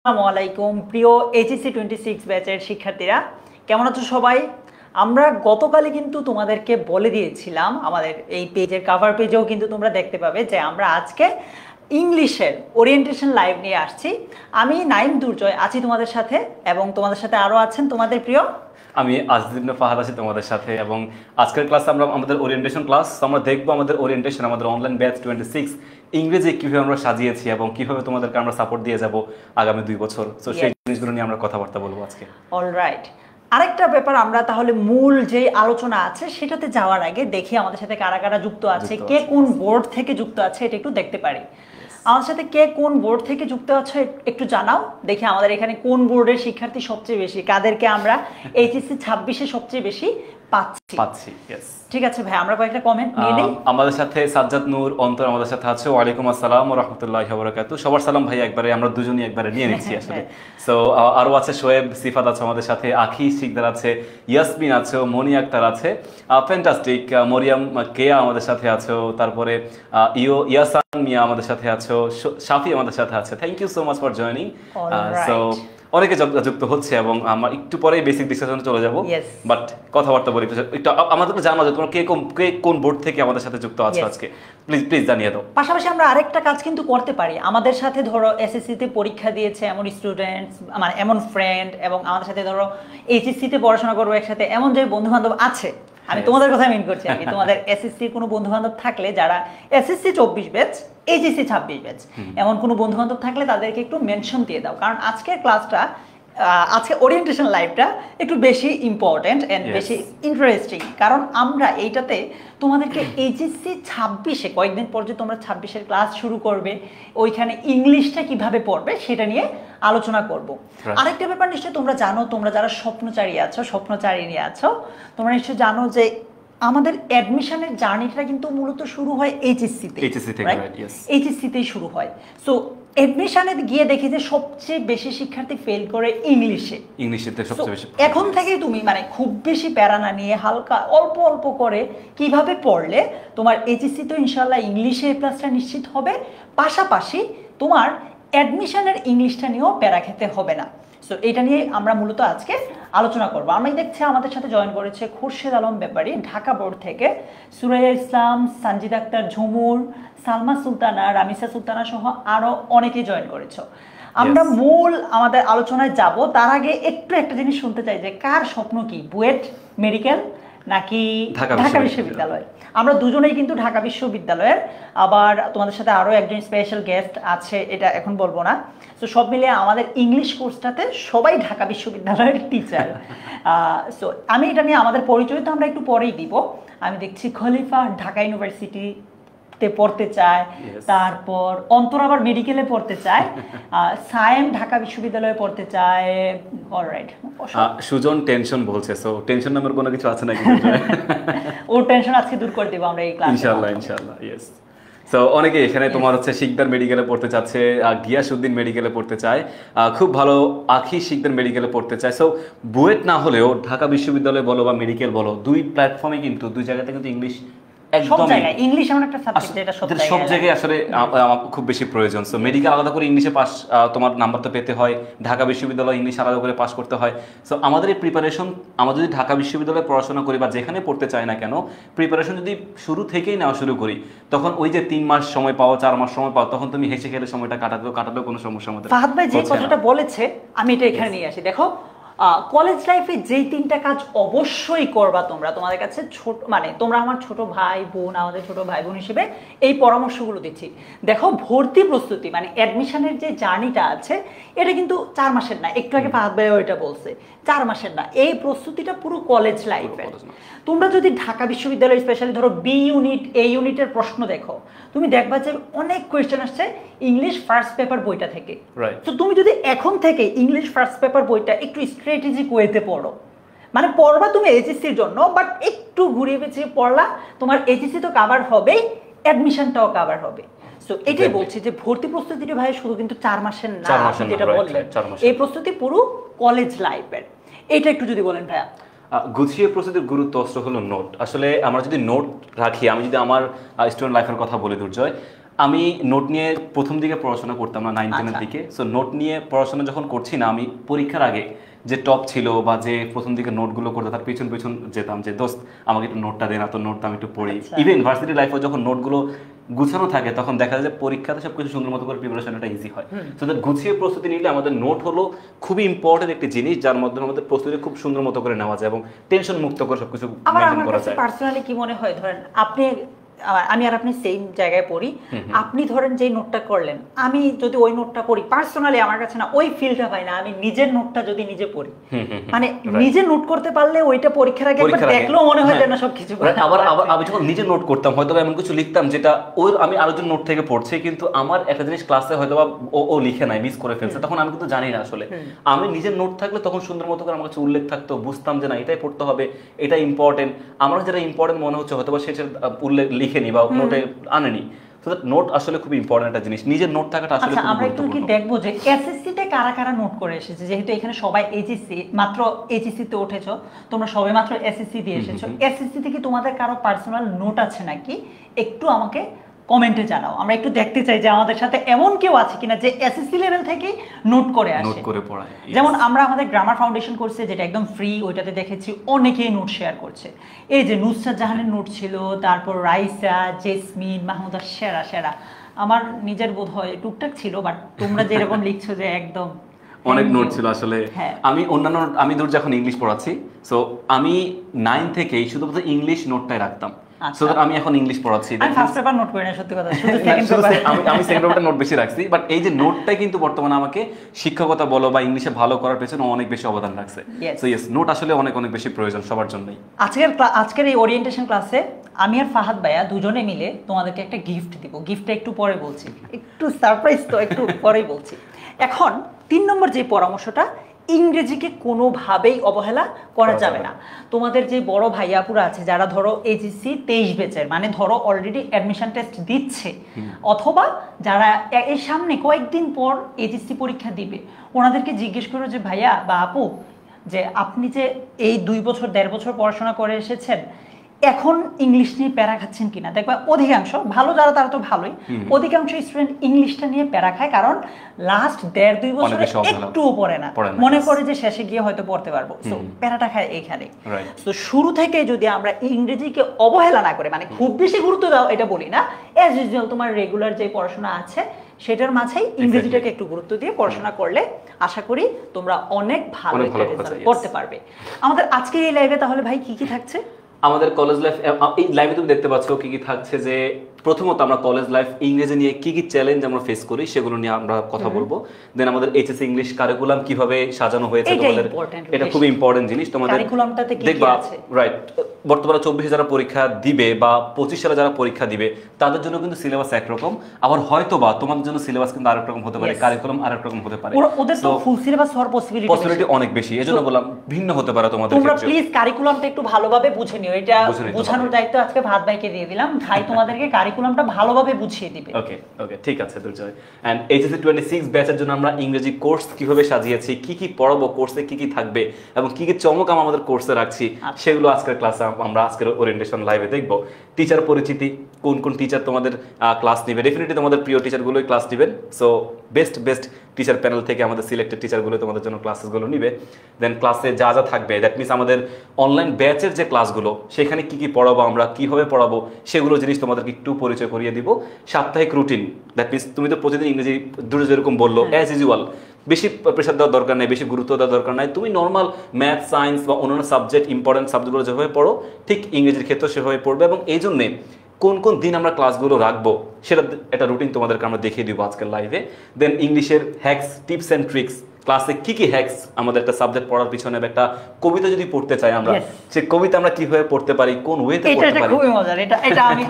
আসসালামু আলাইকুম প্রিয় এইচএসসি 26 ব্যাচের শিক্ষার্থীরা, কেমন আছো সবাই? আমরা গতকালই কিন্তু তোমাদেরকে বলে দিয়েছিলাম, আমাদের এই পেজের কভার পেজেও কিন্তু তোমরা দেখতে পাবে যে আমরা আজকে ইংলিশের ওরিয়েন্টেশন লাইভ নিয়ে আসছি। আমি নাইম দুর্জয় আছি তোমাদের সাথে, এবং তোমাদের সাথে আরও আছেন তোমাদের প্রিয়। আমি আজিজুদ্দিন ফাহাদ আছি তোমাদের সাথে, এবং আজকের ক্লাস আমরা আমাদের ওরিয়েন্টেশন ক্লাস। আমরা দেখবো আমাদের ওরিয়েন্টেশন, আমাদের অনলাইন ব্যাচ 26 ইংরেজি কিভাবে আমরা সাজিয়েছি এবং কিভাবে তোমাদেরকে আমরা সাপোর্ট দিয়ে যাব আগামী 2 বছর। তো সেই জিনিসগুলো নিয়ে আমরা কথাবার্তা বলবো আজকে। অলরাইট, আরেকটা ব্যাপার, আমরা তাহলে মূল যে আলোচনা আছে সেটাতে যাওয়ার আগে দেখি আমাদের সাথে কারা কারা যুক্ত আছে, কে কোন বোর্ড থেকে যুক্ত আছে এটা একটু দেখতে পারি। আমাদের সাথে কে কোন বোর্ড থেকে যুক্ত আছে একটু জানাও দেখি। আমাদের এখানে কোন বোর্ডের শিক্ষার্থী সবচেয়ে বেশি, কাদেরকে আমরা এইচএসসি 26-এ সবচেয়ে বেশি পাচ্ছি। ঠিক আছে ভাই, আমরা কয়েকটা কমেন্ট নিয়ে নেই। আমাদের সাথে সাজ্জাদ নূর অন্তর আমাদের সাথে আছে। ওয়ালাইকুম আসসালাম ওয়া রাহমাতুল্লাহি ওয়া বারাকাতুহু। সবার সালাম ভাই, একবারে আমরা দুজনই একবারে নিয়ে নিচ্ছি আসলে। সো আরো আছে শোয়েব, সিফাত আছে আমাদের সাথে, আখি শিকদার আছে, ইয়াসমিন আছে, মনি আক্তার আছে, ফ্যান্টাস্টিক, মরিয়াম কেয়া আমাদের সাথে আছে, তারপরে ইয়াসান মিয়া আমাদের সাথে আছে, শাফি আমাদের সাথে আছে। Thank you so much for joining. So অনেকে যুক্ত হচ্ছে এবং আমরা একটু পরে বেসিক ডিসকাশনে চলে যাব, বাট কথাবার্তা বলি একটু। আমাদেরকে জানাও যে তোমরা কে কোন বোর্ড থেকে আমাদের সাথে যুক্ত আছো আজকে, প্লিজ জানিয়ে দাও। পাশাপাশি আমরা আরেকটা কাজ কিন্তু করতে পারি। আমাদের সাথে ধরো এসএসসি তে পরীক্ষা দিয়েছে এমন স্টুডেন্টস, মানে এমন ফ্রেন্ড, এবং আমাদের সাথে ধরো এইচএসসি তে পড়াশোনা করবো একসাথে এমন যে বন্ধু বান্ধব আছে, আমি তোমাদের কথা মিন করছি আর কি। তোমাদের এসএসসির কোনো বন্ধু বান্ধব থাকলে যারা এসএসসি 24 ব্যাচ, এইচএসসি 26 ব্যাচ, এমন কোনো বন্ধু বান্ধব থাকলে তাদেরকে একটু মেনশন দিয়ে দাও, কারণ আজকের ক্লাসটা, আজকে ওরিয়েন্টেশন লাইভটা একটু বেশি ইম্পর্টেন্ট এন্ড বেশি ইন্টারেস্টিং, কারণ আমরা এইটাতে তোমাদেরকে এইচএসসি 26-এ কয়েকদিন পর যে তোমরা 26-এর ক্লাস শুরু করবে, ওইখানে ইংলিশটা কিভাবে পড়বে সেটা নিয়ে আলোচনা করব। আরেকটা ব্যাপার নিশ্চয়ই তোমরা জানো, তোমরা যারা স্বপ্নচারিণী আছো, তোমরা নিশ্চয়ই জানো যে আমাদের অ্যাডমিশনের জার্নিটা কিন্তু মূলত শুরু হয় এইচএসসিতেই শুরু হয়। সো অ্যাডমিশনে গিয়ে দেখি যে সবচেয়ে বেশি শিক্ষার্থী ফেল করে ইংলিশে। সবচেয়ে বেশি। এখন থেকেই তুমি মানে খুব বেশি প্যারা না নিয়ে হালকা অল্প অল্প করে কিভাবে পড়লে তোমার এইচএসসি তো ইনশাল্লাহ ইংলিশে এ প্লাসটা নিশ্চিত হবে, পাশাপাশি তোমার অ্যাডমিশনের ইংলিশটা নিয়েও প্যারা খেতে হবে না। সো এটা নিয়ে আমরা মূলত আজকে আলোচনা করবো। আমি দেখছি আমাদের সাথে জয়েন করেছে খুরশেদ আলম ব্যাপারী ঢাকা বোর্ড থেকে, সুরাইয়া ইসলাম, সানজিদ আক্তার ঝুমুর, সালমা সুলতানা, রামিসা সুলতানা সহ আরো অনেকেই জয়েন করেছো। আমরা মূল আমাদের আলোচনায় যাব, তার আগে একটু একটা জিনিস শুনতে চাই যে কার স্বপ্ন কি, বুয়েট মেডিকেল নাকি ঢাকা বিশ্ববিদ্যালয়? আমরা দুজনেই কিন্তু ঢাকা বিশ্ববিদ্যালয়ের, আবার তোমাদের সাথে আরো একজন স্পেশাল গেস্ট আছে, এটা এখন বলবো না। সো সব মিলিয়ে আমাদের ইংলিশ কোর্সটাতে সবাই ঢাকা বিশ্ববিদ্যালয়ের টিচার। সো আমি এটা নিয়ে আমাদের পরিচয় তো আমরা একটু পরেই দিব। আমি দেখছি খলিফা ঢাকা ইউনিভার্সিটিতে পড়তে চায়, তারপর অন্তর আবার মেডিকেলে পড়তে চায়, সায়েম ঢাকা বিশ্ববিদ্যালয়ে পড়তে চায়। অলরাইট, সুজন টেনশন বলছে, সো টেনশন নামের কোনো কিছু আছে নাকি? ওর টেনশন আজকে দূর করে দেব আমরা এই ক্লাসে ইনশাআল্লাহ। ইয়েস। সো অনেকে এখানে তোমার হচ্ছে শিকদার মেডিকেলে পড়তে চাচ্ছে, গিয়াসউদ্দিন মেডিকেলে পড়তে চায়, খুব ভালো আখি শিকদার মেডিকেলে পড়তে চায়। সো বুয়েট না হলেও ঢাকা বিশ্ববিদ্যালয় বলো বা মেডিকেল বলো, দুই প্ল্যাটফর্মে কিন্তু দুই জায়গাতে কিন্তু ইংলিশ সব জায়গায় ইংলিশ এমন একটা সাবজেক্ট যেটা সব জায়গায় আসলে খুব বেশি প্রয়োজন। সো মেডিকেল আলাদা করে ইংলিশে পাস, তোমার নাম্বার তো পেতে হয়, ঢাকা বিশ্ববিদ্যালয় ইংলিশ আলাদা করে পাস করতে হয়। সো আমাদের এই প্রিপারেশন, আমরা যদি ঢাকা বিশ্ববিদ্যালয়ে পড়াশোনা করি বা যেখানে পড়তে চাই না কেন, প্রিপারেশন যদি শুরু থেকেই নেওয়া শুরু করি, তখন ওই যে 3 মাস সময় পাও, 4 মাস সময় পাও, তখন তুমি হেসে খেলে সময়টা কাটাতেও কোনো সমস্যা হবে না। ফাহাদ ভাই যে কথাটা বলেছে আমি এটা এখানে নিয়ে আসি। দেখো, কলেজ লাইফে যেই 3টা কাজ অবশ্যই করবা তোমরা, তোমাদের কাছে ছোট, মানে তোমরা আমার ছোট ভাই বোন, আমাদের ছোট ভাই বোন হিসেবে এই পরামর্শগুলো দিচ্ছি। দেখো, ভর্তি প্রস্তুতি মানে অ্যাডমিশনের যে জার্নিটা আছে, এটা কিন্তু 4 মাসের না। একটু আগে ফাহাদ ভাই ওইটা বলছে, 4 মাসের না। এই প্রস্তুতিটা পুরো কলেজ লাইফের। তোমরা যদি ঢাকা বিশ্ববিদ্যালয় স্পেশালি ধরো বি ইউনিট, এ ইউনিটের প্রশ্ন দেখো, তুমি দেখবা যে অনেক কোয়েশ্চেন আসছে ইংলিশ ফার্স্ট পেপার বইটা থেকে। তো তুমি যদি এখন থেকে ইংলিশ ফার্স্ট পেপার বইটা একটু স্ট্র্যাটেজিক ওয়েতে পড়ো, মানে পড়বা তুমি এইচএসসির জন্য, বাট একটু ঘুরিয়ে পেঁচিয়ে পড়লা, তোমার এইচএসসি তো কভার হবেই, অ্যাডমিশনটাও কভার হবে। সো এটাই বলছি যে ভর্তি প্রস্তুতিটা ভাই শুধু কিন্তু 4 মাসের না, যেটা বললেন এই প্রস্তুতি পুরো কলেজ লাইফের। এটা একটু যদি বলেন ভাইয়া। গুছিয়ে প্রস্তুতির গুরুত্ব অস্ত্র হলো নোট। আসলে আমরা যদি নোট রাখি, আমি যদি আমার স্টুডেন্ট লাইফের কথা বলি দুর্জয়, আমি নোট নিয়ে প্রথম দিকে পড়াশোনা করতাম না 9-10 এর দিকে। সো নোট নিয়ে পড়াশোনা যখন করছি না, আমি পরীক্ষার আগে যে টপ ছিল বা যে প্রথম দিকে নোটগুলো করতো তার পিছন পিছন যেতাম যে দোস্ত আমাকে একটু নোটটা দে না, তো নোটটা আমি একটু পড়ি। ইভেন ভার্সিটি লাইফে যখন নোটগুলো গুছানো থাকে তখন দেখা যায় যে পরীক্ষাতে সবকিছু সুন্দর মতো করে প্রিপারেশনটা ইজি হয়। সো দ্যাট গুছিয়ে প্রস্তুতি নিলে আমাদের নোট হলো খুবই ইম্পর্টেন্ট একটি জিনিস, যার মাধ্যমে আমাদের প্রস্তুতি খুব সুন্দর মতো করে নেওয়া যায় এবং টেনশন মুক্ত করে সবকিছু মেইনটেইন করা যায়। পার্সোনালি কি মনে হয়, ধরেন আমি আর আপনি সেম জায়গায় পড়ি, আপনি ধরেন যে নোটটা করলেন, আমি যদি ওই নোটটা পড়ি, পার্সোনালি আমার কাছে না ওই ফিলটা পাই না আমি নিজের নোটটা যদি নিজে পড়ি। মানে নিজে নোট করতে পারলে ওইটা পরীক্ষার আগে একবার দেখলেও মনে হয় না সবকিছু। আবার আমি যখন নিজে নোট করতাম হয়তো এমন কিছু লিখতাম যেটা ওর আমি আরেকজন নোট থেকে পড়ছি, কিন্তু আমার একটা জিনিস ক্লাসে হয়তো ও লিখে নাই, মিস করে ফেলছে, তখন আমি কিন্তু জানি না আসলে। আমি নিজের নোট থাকলে তখন সুন্দর মতো করে আমার কাছে উল্লেখ থাকতো, বুঝতাম যে না এটাই পড়তে হবে, এটা ইম্পর্টেন্ট। আমার যেটা ইম্পর্টেন্ট মনে হচ্ছে হয়তো বা সেটার উল্লেখ লিখেনি বা নোটে আনেনি। সো দ্যাট নোট আসলে খুব ইম্পর্টেন্ট একটা জিনিস, নিজের নোট থাকাটা আসলে খুব আমরা একটু কি দেখবো যে এসএসসি তে কারা কারা নোট করে এসেছে, যেহেতু এখানে সবাই এইচএসসি মাত্র এইচএসসি তে উঠেছো, তোমরা সবাই মাত্র এসএসসি দিয়ে এসেছো, এসএসসি থেকে তোমাদের কারো পার্সোনাল নোট আছে নাকি একটু আমাকে কমেন্টে জানাও। আমরা একটু দেখতে চাই যে আমাদের সাথে এমন কেউ আছে কিনা যে এসএসসি লেভেল থেকে নোট করে আসে, নোট করে পড়ায়। যেমন আমরা আমাদের গ্রামার ফাউন্ডেশন কোর্সে যেটা একদম ফ্রি, ওইটাতে দেখেছি অনেকেই নোট শেয়ার করছে। এই যে নুসরাত জাহানের নোট ছিল, তারপর রাইসা, জেসমিন, মাহমুদা, সেরা আমার নিজের বোধ হয় টুকটাক ছিল, বাট তোমরা যেরকম লিখছো যে একদম অনেক নোট ছিল আসলে। আমি অন্যান্য আমি দূর যখন ইংলিশ পড়াচ্ছি, সো আমি 9 থেকেই শুধুমাত্র ইংলিশ নোটটাই রাখতাম। সো আমি এখন ইংলিশ পড়াচ্ছি, আমি ফার্স্ট পেপার নোট করি না, সত্যি কথা, শুধু সেকেন্ড পেপার আমি সেকেন্ড পেপারটা নোট বেশি রাখছি। বাট এই যে নোটটাই কিন্তু বর্তমানে আমাকে শিক্ষকতা বলো বা ইংলিশে ভালো করার পেছনে অনেক বেশি অবদান রাখছে। সো ইয়েস, নোট আসলে অনেক অনেক বেশি প্রয়োজন সবার জন্যই। আজকের এই ওরিয়েন্টেশন ক্লাসে আমি আর ফাহাদ ভাইয়া দুজনে মিলে তোমাদেরকে একটা গিফট দিব। গিফটটা একটু পরে বলছি, একটু সারপ্রাইজ, তো একটু পরেই বলছি। এখন 3 নম্বর যে পরামর্শটা, ইংরেজিকে কোনোভাবেই অবহেলা করা যাবে না। তোমাদের যে বড় ভাইয়াপুরা আছে যারা ধরো এইচএসসি 23 ব্যাচের, মানে ধরো অলরেডি অ্যাডমিশন টেস্ট দিচ্ছে, অথবা যারা এর সামনে কয়েকদিন পর এইচএসসি পরীক্ষা দিবে, ওনাদেরকে জিজ্ঞেস করো যে ভাইয়া বা আপু, যে আপনি যে এই 2 বছর 1.5 বছর পড়াশোনা করে এসেছেন, এখন ইংলিশ নিয়ে প্যারা খাচ্ছেন কিনা। দেখবা অধিকাংশ ভালো যারা তারা তো ভালোই, অধিকাংশ স্টুডেন্ট ইংলিশটা নিয়ে প্যারা খায়, কারণ লাস্ট 1.5-2 বছরে একটুও পড়ে না, মনে করে যে শেষে গিয়ে হয়তো পড়তে পারবো। সো প্যারাটা খায় এইখানে। তো শুরু থেকে যদি আমরা ইংরেজিকে অবহেলা না করে, মানে খুব বেশি গুরুত্ব দাও এটা বলি না, অ্যাজ ইউজুয়াল তোমার রেগুলার যে পড়াশোনা আছে সেটার মাঝেই ইংরেজিটাকে একটু গুরুত্ব দিয়ে পড়াশোনা করলে আশা করি তোমরা অনেক ভালো রেজাল্ট করতে পারবে। আমাদের আজকের এই লাইভে তাহলে ভাই কি কি থাকছে? আমাদের কলেজ লাইফ, এই লাইভে তুমি দেখতে পাচ্ছ কি কি থাকছে, যে প্রথমত আমরা কলেজ লাইফ ইংরেজি নিয়ে কি কি চ্যালেঞ্জ আমরা ফেস করি সেগুলো নিয়ে আমরা কথা বলবো। দেন আমাদের এইচএসসি ইংলিশ কারিকুলাম কিভাবে সাজানো হয়েছে তোমাদের, এটা খুব ইম্পর্টেন্ট জিনিস। তোমাদের কারিকুলামটাতে কি কি আছে, রাইট, বর্তমানে 24 যারা পরীক্ষা দিবে বা 25 সালে যারা পরীক্ষা দিবে তাদের জন্য কিন্তু সিলেবাস একরকম, আবার হয়তো বা তোমাদের জন্য সিলেবাস কিন্তু আরেক রকম হতে পারে, কারিকুলাম আরেক রকম হতে পারে। ওদের তো ফুল সিলেবাস হওয়ার পসিবিলিটি অনেক বেশি, এজন্য বললাম ভিন্ন হতে পারে তোমাদের ক্ষেত্রে। তোমরা প্লিজ কারিকুলামটা একটু ভালোভাবে বুঝে নিও, এটা বোঝানোর দায়িত্ব আজকে ভাত ভাইকে দিয়ে দিলাম। ভাই তোমাদেরকে কারিকুলামটা ভালোভাবে বুঝিয়ে দিবে। ওকে ঠিক আছে দুর্জয়। এন্ড এইচএসসি 26 ব্যাচের জন্য আমরা ইংরেজি কোর্স কিভাবে সাজিয়েছি, কি কি পড়াবো, কোর্সে কি কি থাকবে এবং কি কি চমক আমাদের কোর্সে রাখছি, সেগুলো আজকের ক্লাসে আমরা আজকের ওরিয়েন্টেশন লাইভে দেখব। টিচার পরিচিতি, কোন কোন টিচার তোমাদের ক্লাস নেবে, ডেফিনেটলি তোমাদের প্রিয় টিচারগুলোই ক্লাস নেবেন। সো বেস্ট টিচার প্যানেল থেকে আমাদের সিলেক্টেড টিচারগুলো তোমাদের জন্য ক্লাসেসগুলো নিবে। দেন ক্লাসে যা যা থাকবে, দ্যাট মিনস আমাদের অনলাইন ব্যাচের যে ক্লাসগুলো সেখানে কি কি পড়াবো, আমরা কিভাবে পড়াবো, সেগুলো জিনিস তোমাদেরকে একটু পরিচয় করিয়ে দিব। সাপ্তাহিক রুটিন, দ্যাট মিনস তুমি তো প্রতিদিন ইংরেজি দুটো যেরকম বললো, অ্যাজ ইউজুয়াল বেশি প্রেশার দেওয়ার দরকার নেই, বেশি গুরুত্ব দেওয়ার দরকার নাই। তুমি নর্মাল ম্যাথ, সায়েন্স বা অন্যান্য সাবজেক্ট, ইম্পর্টেন্ট সাবজেক্টগুলো যেভাবে পড়ো ঠিক ইংরেজির ক্ষেত্রে সেভাবে পড়বে। এবং এই জন্যে কোন কোন দিন আমরা ক্লাসগুলো রাখবো সেটা একটা রুটিন তোমাদেরকে আমরা দেখিয়ে দিব আজকের লাইভে। দেন ইংলিশের হ্যাকস, টিপস অ্যান্ড ট্রিক্স, ক্লাসে কি কি হ্যাকস, আমাদের একটা সাবজেক্ট পড়ার পিছনে একটা কবিতা যদি পড়তে চাই আমরা, সেই কবিতা আমরা কিভাবে পড়তে পারি, কোন ওয়েতে পড়তে পারি, খুবই মজার। এটা আমি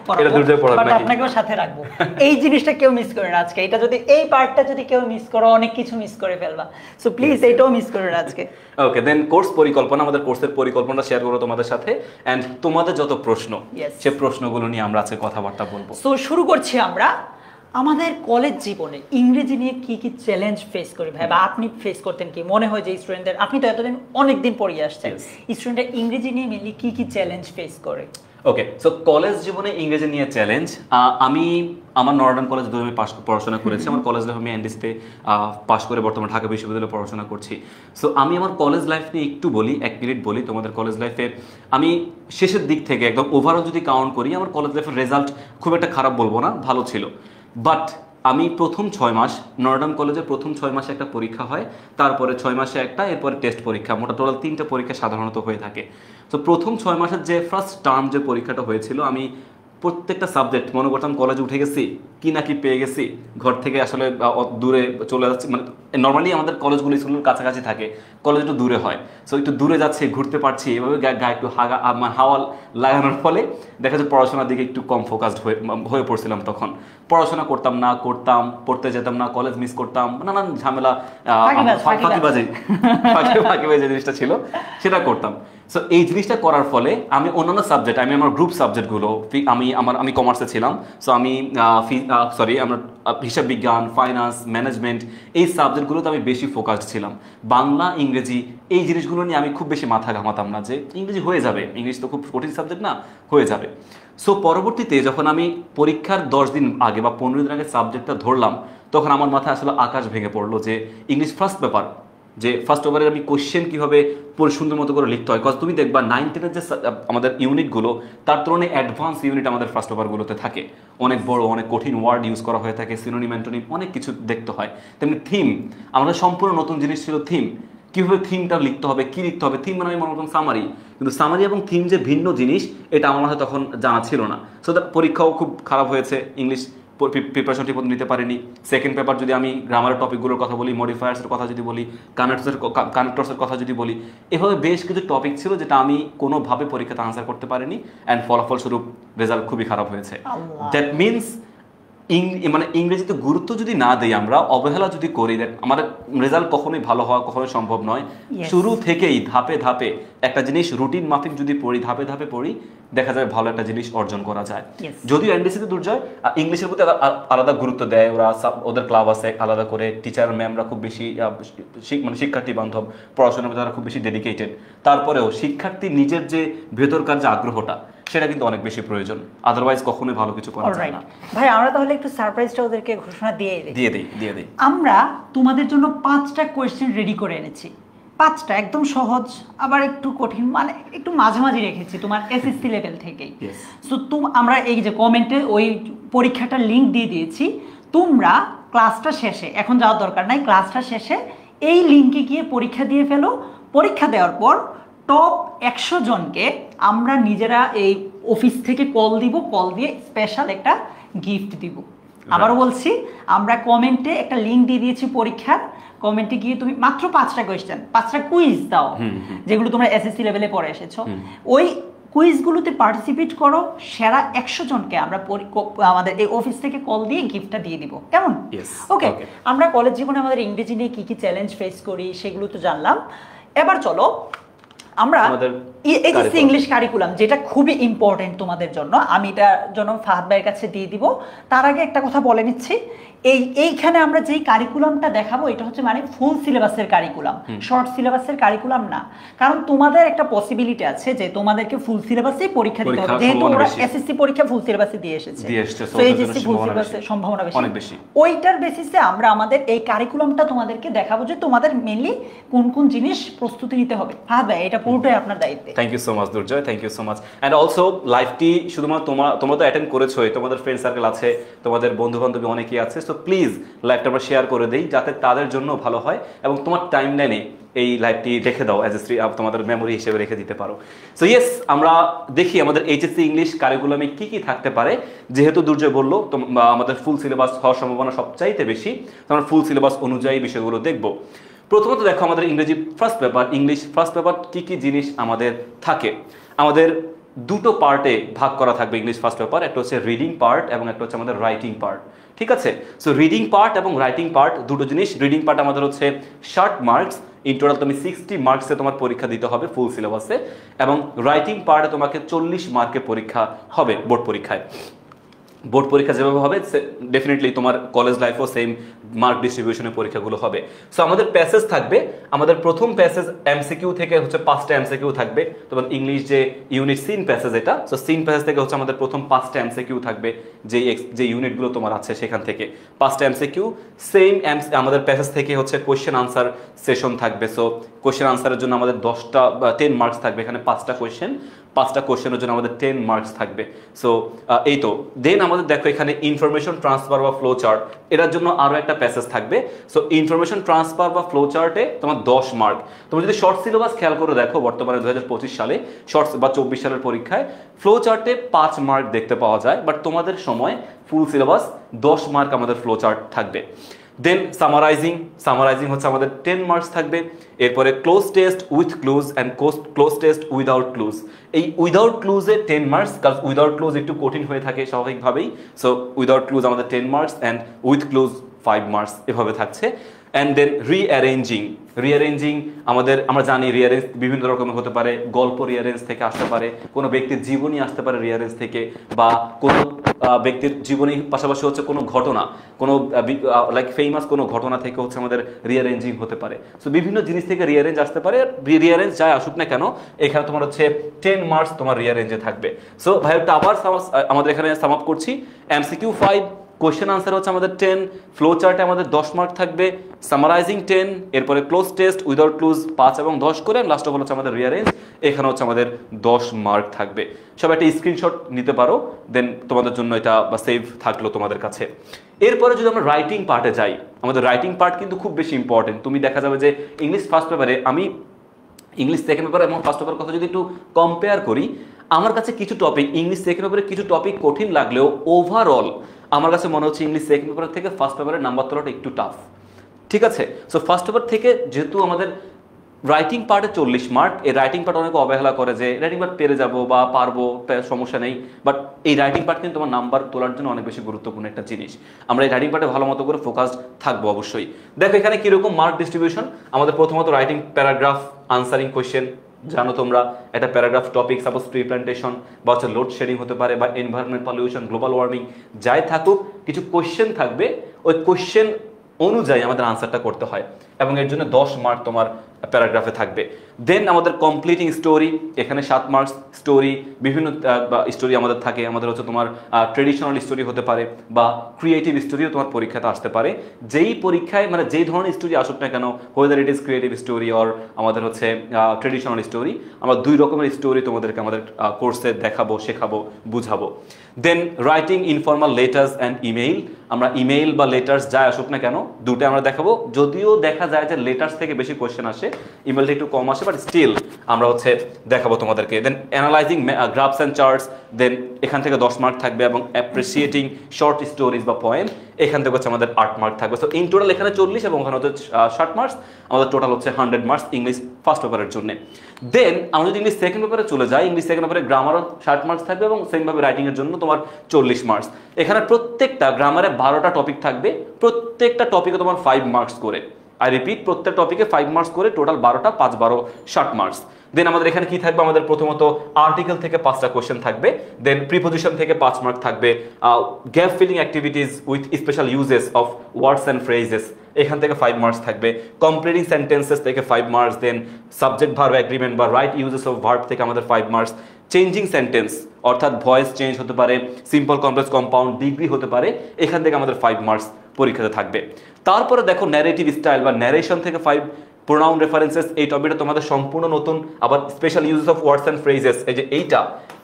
পড়াবো, আপনাকেও সাথে রাখবো। এই জিনিসটা কেউ মিস করে না আজকে। এটা যদি এই পার্টটা যদি কেউ মিস করো, অনেক কিছু মিস করে ফেলবা। সো প্লিজ এটাও মিস করে না আজকে। ওকে, দেন কোর্স পরিকল্পনা, আমাদের কোর্সের পরিকল্পনা শেয়ার করবো তোমাদের সাথে। এন্ড তোমাদের যত প্রশ্ন, সেই প্রশ্নগুলো নিয়ে আমরা আজকে কথাবার্তা বলবো। সো শুরু করছি আমরা আমাদের কলেজ জীবনে ইংরেজি নিয়ে কি কি চ্যালেঞ্জ ফেস করি ভাই, বা আপনি ফেস করতেন কি? মনে হয় যে স্টুডেন্টদের, আপনি তো এতদিন অনেকদিন পড়িয়ে আসছেন, স্টুডেন্টরা ইংরেজি নিয়ে মেনলি কি কি চ্যালেঞ্জ ফেস করে? ওকে, সো কলেজ জীবনে ইংরেজি নিয়ে চ্যালেঞ্জ। আমি আমার নর্ডার্ন কলেজ আমি পড়াশোনা করেছি। আমার কলেজ লাইফ আমি এনডিসিতে পাস করে বর্তমানে ঢাকা বিশ্ববিদ্যালয়ে পড়াশোনা করছি। সো আমি আমার কলেজ লাইফ নিয়ে একটু বলি, 1 মিনিট বলি। তোমাদের কলেজ লাইফে আমি শেষের দিক থেকে একদম ওভারঅল যদি কাউন্ট করি, আমার কলেজ লাইফের রেজাল্ট খুব একটা খারাপ বলবো না, ভালো ছিল। বাট আমি প্রথম 6 মাস নর্ডার্ন কলেজে প্রথম 6 মাসে একটা পরীক্ষা হয়, তারপরে 6 মাসে একটা, এরপরে টেস্ট পরীক্ষা, মোটা টোটাল 3টা পরীক্ষা সাধারণত হয়ে থাকে। তো প্রথম 6 মাসের যে ফার্স্ট টার্ম যে পরীক্ষাটা হয়েছিল, আমি প্রত্যেকটা সাবজেক্ট মনে করতাম কলেজে উঠে গেছি, কি না কি পেয়ে গেছি, ঘর থেকে আসলে দূরে চলে যাচ্ছি। মানে নর্মালি আমাদের কলেজগুলো স্কুলের কাছাকাছি থাকে, কলেজ একটু দূরে হয়। সো একটু দূরে যাচ্ছি, ঘুরতে পারছি, এভাবে গায়ে একটু হাওয়া লাগানোর ফলে দেখা যায় পড়াশোনার দিকে একটু কম ফোকাসড হয়ে পড়ছিলাম। তখন পড়াশোনা করতাম না, পড়তে যেতাম না, কলেজ মিস করতাম, নানান ঝামেলা, ফাঁকিবাজি যে জিনিসটা ছিল সেটা করতাম। সো এই জিনিসটা করার ফলে আমি অন্যান্য সাবজেক্ট, আমি আমার গ্রুপ সাবজেক্টগুলো, আমি কমার্সে ছিলাম। সো আমি আমার হিসাব বিজ্ঞান, ফাইন্যান্স, ম্যানেজমেন্ট, এই সাবজেক্টগুলোতে আমি বেশি ফোকাসড ছিলাম। বাংলা, ইংরেজি এই জিনিসগুলো নিয়ে আমি খুব বেশি মাথা ঘামাতাম না যে ইংরেজি হয়ে যাবে, ইংলিশ তো খুব কঠিন সাবজেক্ট না, হয়ে যাবে। সো পরবর্তীতে যখন আমি পরীক্ষার 10 দিন আগে বা 15 দিন আগে সাবজেক্টটা ধরলাম, তখন আমার মাথায় আসলে আকাশ ভেঙে পড়লো যে ইংলিশ ফার্স্ট পেপার, যে ফার্স্ট পেপারে আমি কোশ্চেন কীভাবে সুন্দর মতো করে লিখতে হয়। কজ তুমি দেখবা 9-10 যে আমাদের ইউনিটগুলো, তার তুলনায় অ্যাডভান্স ইউনিট আমাদের ফার্স্ট পেপারগুলোতে থাকে, অনেক বড়, অনেক কঠিন ওয়ার্ড ইউজ করা হয়ে থাকে, সিনোনিম অ্যান্টোনিম অনেক কিছু দেখতে হয়। তেমনি থিম, আমাদের সম্পূর্ণ নতুন জিনিস ছিল থিম, কীভাবে থিমটা লিখতে হবে, কী লিখতে হবে। থিম মানে আমি মনে করতাম সামারি, কিন্তু সামারি এবং থিম যে ভিন্ন জিনিস এটা আমার মাথায় তখন জানা ছিল না। সো পরীক্ষাও খুব খারাপ হয়েছে, ইংলিশ প্রিপারেশন ঠিক মতো নিতে পারিনি। সেকেন্ড পেপার যদি আমি গ্রামারের টপিকগুলোর কথা বলি, মডিফায়ার্সের কথা যদি বলি, কানেক্টরসের কথা যদি বলি, এভাবে বেশ কিছু টপিক ছিল যেটা আমি কোনোভাবে পরীক্ষাতে আনসার করতে পারিনি, অ্যান্ড ফলাফলস্বরূপ রেজাল্ট খুবই খারাপ হয়েছে। দ্যাট মিনস মানে ইংরেজিতে গুরুত্ব যদি না দিই আমরা, অবহেলা যদি করি, আমাদের রেজাল্ট কখনোই ভালো হওয়া কখনোই সম্ভব নয়। শুরু থেকেই ধাপে ধাপে একটা জিনিস রুটিন মাফিক যদি পড়ি, ধাপে ধাপে পড়ি, দেখা যায় ভালো একটা জিনিস অর্জন করা যায়। যদিও এনডিসিতে দুর্জয় ইংলিশের প্রতি আলাদা গুরুত্ব দেয়, ওদের ক্লাব আছে আলাদা করে, টিচার ম্যামরা খুব বেশি মানে শিক্ষার্থী বান্ধব, পড়াশোনার প্রতি তারা খুব বেশি ডেডিকেটেড। তারপরেও শিক্ষার্থী নিজের যে ভেতরকার যে আগ্রহটা, সেটা কিন্তু অনেক বেশি প্রয়োজন, আদারওয়াইজ কখনোই ভালো কিছু করা যায় না। ভাই আমরা তাহলে একটু সারপ্রাইজটা ওদেরকে ঘোষণা দিয়ে দিই। আমরা তোমাদের জন্য 5টা কোয়েশ্চেন রেডি করে এনেছি। 5টা একদম সহজ, আবার একটু কঠিন, মানে একটু মাঝামাঝি রেখেছি তোমার এসএসসি লেভেল থেকেই। সো আমরা এই যে কমেন্টে ওই পরীক্ষাটার লিঙ্ক দিয়ে দিয়েছি, তোমরা ক্লাসটা শেষে, এখন যাওয়ার দরকার নাই, ক্লাসটা শেষে এই লিঙ্কে গিয়ে পরীক্ষা দিয়ে ফেলো। পরীক্ষা দেওয়ার পর টপ 100 জনকে আমরা নিজেরা এই অফিস থেকে কল দিব, কল দিয়ে স্পেশাল একটা গিফট দিব। আবারও বলছি, আমরা কমেন্টে একটা লিঙ্ক দিয়ে দিয়েছি পরীক্ষার, কমেন্টে গিয়ে তুমি মাত্র 5টা কোয়েশ্চেন, 5টা কুইজ দাও, যেগুলো তোমরা এসএসসি লেভেলে পড়ে এসেছো। ওই কুইজগুলোতে পার্টিসিপেট করো, সেরা 100 জনকে আমরা আমাদের এই অফিস থেকে কল দিয়ে গিফটটা দিয়ে দিব, কেমন? ওকে, আমরা কলেজ জীবনে আমাদের ইংরেজি নিয়ে কি কি চ্যালেঞ্জ ফেস করি সেগুলো তো জানলাম। এবার চলো আমরা এইচএসসি ইংলিশ কারিকুলাম, যেটা খুবই ইম্পর্টেন্ট তোমাদের জন্য, আমি এটার জন্য ফাহাদ ভাইয়ের কাছে দিয়ে দিব। তার আগে একটা কথা বলে নিচ্ছি, এইখানে আমরা যেই কারিকুলামটা দেখাবো এটা হচ্ছে মানে ফুল সিলেবাসের কারিকুলাম, শর্ট সিলেবাসের কারিকুলাম না। কারণ তোমাদের একটা পসিবিলিটি আছে যে তোমাদেরকে ফুল সিলেবাসেই পরীক্ষা দিতে হবে, যেহেতু ওরা এসএসসি পরীক্ষা ফুল সিলেবাসে দিয়ে এসেছে, তো এইচএসসি ফুল সিলেবাসের সম্ভাবনা বেশি। ওইটার বেসিসে আমরা আমাদের এই কারিকুলামটা তোমাদেরকে দেখাবো যে তোমাদের মেইনলি কোন কোন জিনিস প্রস্তুতি নিতে হবে। ফাহাদ ভাই, এটা পুরোটাই আপনার দায়িত্বে। Thank you so much Durjoy, thank you so much. And also লাইভটি শুধুমাত্র তোমরা তো অ্যাটেন্ড করেছোই, তোমাদের ফ্রেন্ড সার্কেল আছে, তোমাদের বন্ধু বান্ধবী অনেকেই আছে, সো প্লিজ লাইভটা আমরা শেয়ার করে দেই যাতে তাদের জন্য ভালো হয়, এবং তোমার টাইম লাইনে এই লাইভটি রেখে দাও, অ্যাজ এ তোমাদের মেমোরি হিসেবে রেখে দিতে পারো। সো ইয়েস, আমরা দেখি আমাদের এইচএসসি ইংলিশ কারিকুলামে কি কি থাকতে পারে। যেহেতু দুর্জয় বললো আমাদের ফুল সিলেবাস হওয়ার সম্ভাবনা সবচাইতে বেশি, আমরা ফুল সিলেবাস অনুযায়ী বিষয়গুলো দেখবো। প্রথমত দেখো আমাদের ইংরেজি first paper, English first paper কি কি জিনিস আমাদের থাকে। আমাদের দুটো পার্টে ভাগ করা থাকবে ইংলিশ ফার্স্ট পেপার, একটা হচ্ছে রিডিং পার্ট এবং একটা হচ্ছে আমাদের রাইটিং পার্ট, ঠিক আছে? সো রিডিং পার্ট এবং রাইটিং পার্ট দুটো জিনিস। রিডিং পার্ট আমাদের হচ্ছে 60 মার্কস, ইন টোটাল তুমি 60 মার্কসে তোমার পরীক্ষা দিতে হবে ফুল সিলেবাসে, এবং রাইটিং পার্টে তোমাকে 40 মার্কের পরীক্ষা হবে বোর্ড পরীক্ষায়। বোর্ড পরীক্ষা যেভাবে হবে ডেফিনেটলি তোমার কলেজ লাইফও সেম মার্ক ডিস্ট্রিবিউশনের পরীক্ষাগুলো হবে। সো আমাদের প্যাসেজ থাকবে, আমাদের প্রথম প্যাসেজ এমসিকিউ থেকে হচ্ছে 5টা এমসিকিউ থাকবে। তোমার ইংলিশ যে ইউনিট সিন প্যাসেজ, এটা সো সিন প্যাসেজ থেকে হচ্ছে আমাদের প্রথম 5টা এমসিকিউ থাকবে, যে ইউনিটগুলো তোমার আছে সেখান থেকে 5টা এমসিকিউ। সেম আমাদের প্যাসেজ থেকে হচ্ছে কোয়েশ্চেন আনসার সেশন থাকবে। সো কোয়েশ্চেন আনসারের জন্য আমাদের 10টা 10 মার্কস থাকবে, এখানে 5টা কোয়েশ্চেনের জন্য আমাদের 10 মার্কস থাকবে। সো এই তো দেন আমাদের দেখো এখানে ইনফরমেশন ট্রান্সফার বা ফ্লো চার্ট, এটার জন্য আরো একটা প্যাসেজ থাকবে। সো ইনফরমেশন ট্রান্সফার বা ফ্লো চার্টে তোমার 10 মার্ক। তুমি যদি শর্ট সিলেবাস খেয়াল করে দেখো বর্তমানে 2025 সালে শর্টস বা 24 সালের পরীক্ষায় ফ্লো চার্টে 5 মার্ক দেখতে পাওয়া যায়, বাট তোমাদের সময় ফুল সিলেবাস 10 মার্ক আমাদের ফ্লো চার্ট থাকবে। দেন সামারাইজিং হচ্ছে আমাদের 10 মার্কস থাকবে। এরপরে cloze test with clues and cloze test without clues, এই উইদাউট ক্লুজে 10 মার্কস, কারণ উইদাউট ক্লুজ একটু কঠিন হয়ে থাকে স্বাভাবিকভাবেই। সো উইদাউট ক্লুজ আমাদের 10 marks and with clues 5 marks এভাবে থাকছে। অ্যান্ড দেন রিঅ্যারেঞ্জিং আমরা জানি রিঅ্যারেঞ্জ বিভিন্ন রকমের হতে পারে, গল্প রিঅ্যারেঞ্জ থেকে আসতে পারে, কোনো ব্যক্তির জীবনী আসতে পারে রিঅ্যারেঞ্জ থেকে, বা কোনো ব্যক্তির জীবনী পাশাপাশি হচ্ছে কোনো ঘটনা, কোনো লাইক ফেমাস কোনো ঘটনা থেকে হচ্ছে আমাদের রিঅ্যারেঞ্জিং হতে পারে। সো বিভিন্ন জিনিস থেকে রিঅ্যারেঞ্জ আসতে পারে, রিঅ্যারেঞ্জ যাই আসুক না কেন এখানে তোমার হচ্ছে 10 মার্কস তোমার রিঅ্যারেঞ্জে থাকবে। সো ভাই একটা আবার আমাদের এখানে সাম আপ করছি, এমসিকিউ 5, কোয়েশ্চেন আনসার হচ্ছে আমাদের 10, ফ্লো চার্টে আমাদের 10 মার্ক থাকবে, সামারাইজিং 10, এরপরে ক্লোজ টেস্ট উইদাউট ক্লুজ 5 এবং 10 করে, লাস্ট অফ অল হচ্ছে আমাদের রিঅ্যারেঞ্জ, এখানে হচ্ছে আমাদের 10 মার্ক থাকবে। সব একটা স্ক্রিনশট নিতে পারো, দেন তোমাদের জন্য এটা বা সেভ থাকলো তোমাদের কাছে। এরপরে যদি আমরা রাইটিং পার্টে যাই, আমাদের রাইটিং পার্ট কিন্তু খুব বেশি ইম্পর্টেন্ট। তুমি দেখা যাবে যে ইংলিশ ফার্স্ট পেপারে, আমি ইংলিশ সেকেন্ড পেপার এবং ফার্স্ট পেপারের কথা যদি একটু কম্পেয়ার করি, আমার কাছে কিছু টপিক ইংলিশ সেকেন্ড পেপারে কিছু টপিক কঠিন লাগলেও ওভারঅল আমার কাছে মনে হচ্ছে ইংলিশ সেকেন্ড পেপার থেকে ফার্স্ট পেপারের নাম্বার তোলাটা একটু টাফ। ঠিক আছে, সো ফার্স্ট পেপার থেকে যেহেতু আমাদের রাইটিং পার্টে 40 মার্ক, এই রাইটিং পার্ট অনেকে অবহেলা করে যে রাইটিং পার্ট পেরে যাবো বা পারবো, সমস্যা নেই, বাট এই রাইটিং পার্ট কিন্তু তোমার নাম্বার তোলার জন্য অনেক বেশি গুরুত্বপূর্ণ একটা জিনিস। আমরা এই রাইটিং পার্টে ভালো মতো করে ফোকাসড থাকবো অবশ্যই। দেখো এখানে কিরকম মার্ক ডিস্ট্রিবিউশন, আমাদের প্রথমত রাইটিং প্যারাগ্রাফ, আনসারিং কোয়েশ্চেন, জানো তোমরা একটা paragraph topic suppose tree plantation বা হচ্ছে লোড শেডিং হতে পারে, বা এনভায়রনমেন্ট পলিউশন, গ্লোবাল ওয়ার্মিং, যাই থাকুক কিছু কোয়েশ্চেন থাকবে, ওই কোয়েশ্চেন অনুযায়ী আমাদের আনসারটা করতে হয়, এবং এর জন্য 10 মার্ক তোমার প্যারাগ্রাফে থাকবে। দেন আমাদের কমপ্লিটিং স্টোরি, এখানে 7 মার্কস। স্টোরি বিভিন্ন স্টোরি আমাদের থাকে, আমাদের হচ্ছে তোমার ট্রেডিশনাল স্টোরি হতে পারে বা ক্রিয়েটিভ স্টোরিও তোমার পরীক্ষাতে আসতে পারে। যেই পরীক্ষায় মানে যেই ধরনের স্টোরি আসুক না কেন, whether it is creative story or আমাদের হচ্ছে ট্রেডিশনাল স্টোরি, আমরা 2 রকমের স্টোরি তোমাদেরকে আমাদের কোর্সে দেখাবো, শেখাবো, বুঝাবো। Then writing informal letters and email, আমরা ইমেইল বা লেটার্স যাই আসুক না কেন দুটো আমরা দেখাবো, যদিও দেখা যায় যে লেটার্স থেকে বেশি কোয়েশ্চেন আসে, ইমেলটা একটু কম আসে, বাট স্টিল আমরা হচ্ছে দেখাবো তোমাদেরকে। দেন অ্যানালাইজিং গ্রাফস অ্যান্ড চার্টস, দেন এখান থেকে 10 মার্ক থাকবে, এবং অ্যাপ্রিসিয়েটিং শর্ট স্টোরিজ বা পোয়েম, এখান থেকে হচ্ছে আমাদের 8 মার্ক থাকবে। সো ইন টোটাল এখানে 40 এবং ওখানে হচ্ছে 60 মার্কস, আমাদের টোটাল হচ্ছে 100 মার্কস ইংলিশ ফার্স্ট পেপারের জন্য। দেন আমরা যদি ইংলিশ সেকেন্ড পেপারে চলে যাই, ইংলিশ সেকেন্ড পেপারে গ্রামারও 60 মার্কস থাকবে, এবং সেমভাবে রাইটিংয়ের জন্য তোমার 40 মার্কস। এখানে প্রত্যেকটা গ্রামারে 12টা টপিক থাকবে, প্রত্যেকটা টপিকে তোমার 5 মার্কস করে। আই রিপিট, প্রত্যেক টপিকে 5 মার্কস করে, টোটাল 12টা, 5 12 60 মার্কস। দেন আমাদের এখানে কি থাকবে, আমাদের প্রথমত আর্টিকেল থেকে 5টা কোয়েশ্চেন থাকবে, দেন প্রিপোজিশন থেকে 5 মার্ক থাকবে, gap filling activities with special uses of words and phrases, এখান থেকে 5 মার্কস থাকবে, কমপ্লিটিং সেন্টেন্সেস থেকে 5 marks, then subject verb agreement বা রাইট ইউজেস অফ ভার্ব থেকে আমাদের 5 মার্কস, চেঞ্জিং সেন্টেন্স অর্থাৎ ভয়েস চেঞ্জ হতে পারে, সিম্পল কমপ্লেক্স কম্পাউন্ড, ডিগ্রি হতে পারে, এখান থেকে আমাদের 5 মার্কস পরীক্ষাতে থাকবে। তারপরে দেখো ন্যারেটিভ স্টাইল বা ন্যারেশন থেকে 5, প্রোনাউন রেফারেন্সেস, এই টপিকটা তোমাদের সম্পূর্ণ নতুন, আবার special uses of words and phrases, এই যে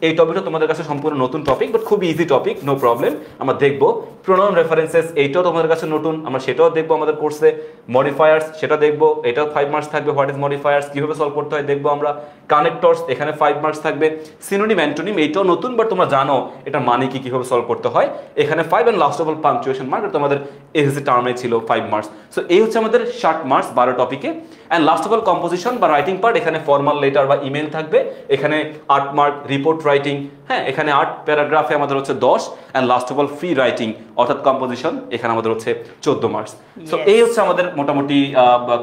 এই টপিকটা তোমাদের কাছে সম্পূর্ণ নতুন টপিক, বাট খুব ইজি টপিক, নো প্রবলেম, আমরা দেখবো। প্রোনাউন রেফারেন্সেস, এইটাও তোমাদের কাছে নতুন, আমরা সেটাও দেখবো আমাদের কোর্সে। মডিফায়ার্স, সেটা দেখবো, এটাও 5 মার্কস থাকবে, হোয়াট ইজ মডিফায়ার্স, কিভাবে সলভ করতে হয় দেখবো আমরা। কানেক্টরস, এখানে 5 মার্কস থাকবে। সিনোনিম অ্যান্টোনিম, এইটাও নতুন, বাট তোমরা জানো এটার মানে কি, কিভাবে সলভ করতে হয়, এখানে 5, and last of all punctuation mark, তোমাদের এসএসসি টার্মে ছিল 5 মার্কস। সো এই হচ্ছে আমাদের 60 মার্কস 12 টপিকে। And last of all composition বা রাইটিং পার্ট, এখানে ফর্মাল লেটার বা ইমেল থাকবে, এখানে 8 মার্ক, রিপোর্ট রাইটিং, হ্যাঁ এখানে 8 প্যারাগ্রাফে আমাদের হচ্ছে 10, and last of all free writing অর্থাৎ কম্পোজিশন, এখানে আমাদের হচ্ছে 14 মার্কস। সো এই হচ্ছে আমাদের মোটামুটি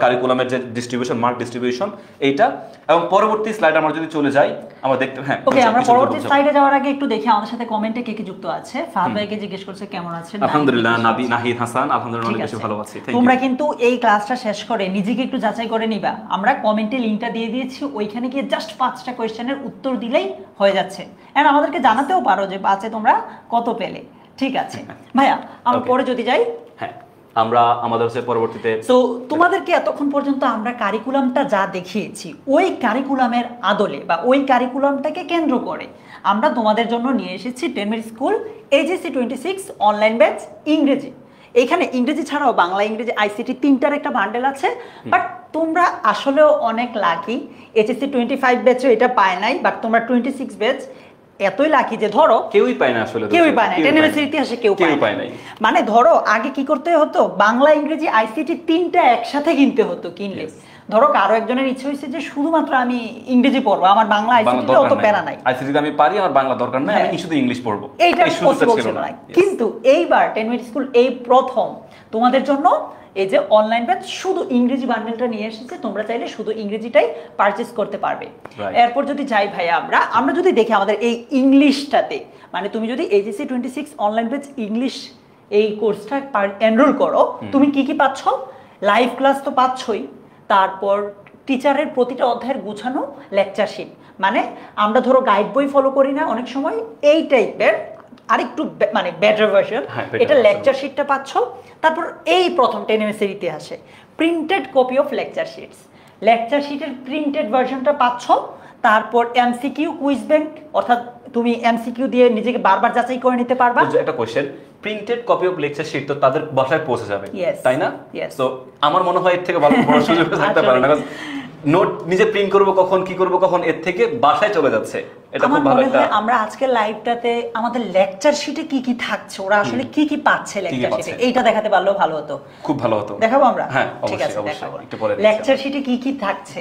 কারিকুলামের যে ডিস্ট্রিবিউশন, মার্ক ডিস্ট্রিবিউশন এইটা। এবং পরবর্তী স্লাইড আমরা যদি চলে যাই আমরা দেখতে, হ্যাঁ ওকে, আমরা পরবর্তী স্লাইডে যাওয়ার আগে একটু দেখি আমাদের সাথে কমেন্টে কে কে যুক্ত আছে। ফাহাদ ভাইকে জিজ্ঞেস করছে কেমন আছেন। আলহামদুলিল্লাহ, নাহিদ হাসান আলহামদুলিল্লাহ অনেক বেশি ভালো আছি। তোমরা কিন্তু এই ক্লাসটা শেষ করে নিজেকে একটু যাচাই করে নিবা। আমরা কমেন্টে লিংকটা দিয়ে দিয়েছি, ওইখানে গিয়ে জাস্ট 5টা কোশ্চেনের উত্তর দিলেই হয়ে যাচ্ছে। এন্ড আমাদেরকে জানাতেও পারো যে বাচ্চা তোমরা কত পেলে। ঠিক আছে ভাইয়া, আমরা পরে যদি যাই। হ্যাঁ, আমরা আমাদের হচ্ছে পরবর্তীতে সো তোমাদেরকে এতক্ষণ পর্যন্ত আমরা কারিকুলামটা যা দেখিয়েছি, ওই কারিকুলামের আদলে বা ওই কারিকুলামটাকে কেন্দ্র করে আমরা তোমাদের জন্য নিয়ে এসেছি 10 minute school AGC 26 online batch ইংরেজি। এখানে ইংরেজি ছাড়াও বাংলা, ইংরেজি, ICT 3টার একটা বান্ডেল আছে। বাট তোমরা আসলেও অনেক লাকি, HSC 25 ব্যাচও এটা পায় নাই, বাট তোমরা 26 ব্যাচ এতই লাকি যে ধরো কেউই পায় না, আসলে কেউই পায় না, 10 মিনিটের ইতিহাসে কেউ পায় না। মানে ধরো আগে কি করতে হতো, বাংলা, ইংরেজি, ICT 3টা একসাথে কিনতে হতো। কিনলে ধরো কারো একজনের ইচ্ছে হয়েছে যে শুধুমাত্র আমি ইংরেজি পড়বো, আমার বাংলা ICT তে অত প্যারা নাই, ICT তে আমি পারি, আমার বাংলা দরকার নাই, আমি শুধু ইংলিশ পড়বো, এইটা পসিবল ছিল না। কিন্তু এইবার 10 মিনিট স্কুল এই প্রথম তোমাদের জন্য এই যে অনলাইন ব্যাচ শুধু ইংরেজি বান্ডেলটা নিয়ে এসেছে। তোমরা চাইলে শুধু ইংরেজিটাই পারচেজ করতে পারবে। এরপর যদি যাই ভাইয়া, আমরা যদি দেখি আমাদের এই ইংলিশটাতে, মানে তুমি যদি AGC 26 অনলাইন ব্যাচ ইংলিশ এই কোর্সটা এনরোল করো, তুমি কি কি পাচ্ছ? লাইভ ক্লাস তো পাচ্ছই, তারপর টিচারের প্রতিটা অধ্যায়ের গুছানো লেকচার শিট। মানে আমরা ধরো গাইড বই ফলো করি না অনেক সময়, এই টাইপের আরেকটু মানে বেটার ভার্সন, এটা লেকচার শিটটা পাচ্ছ। তারপর এই প্রথম 10 MS এর ইতিহাসে printed copy of lecture shits, lecture শিটের প্রিন্টেড ভার্সনটা পাচ্ছ। তারপর MCQ কুইজ ব্যাংক, অর্থাৎ তুমি MCQ দিয়ে নিজেকে বারবার যাচাই করে নিতে পারবা। একটা question, printed copy of lecture sheet তো তাদের বাসায় পৌঁছে যাবে, তাই না? তো আমার মনে হয় এর থেকে ভালো বড় সুযোগ থাকতে পারে না। নোট নিজে প্রিন্ট করব কখন, কি করব কখন, এর থেকে বাসায় চলে যাচ্ছে। এটা খুব ভালো একটা। আমরা আজকে লাইভটাতে আমাদের লেকচার শিটে কি কি থাকছে, ওরা আসলে কি কি পাচ্ছে লেকচার শিটে, এইটা দেখাতে পারলেও ভালো হতো, খুব ভালো হতো। দেখাবো আমরা? হ্যাঁ ঠিক আছে, দেখাবো একটু পরে। লেকচার শিটে কি কি থাকছে,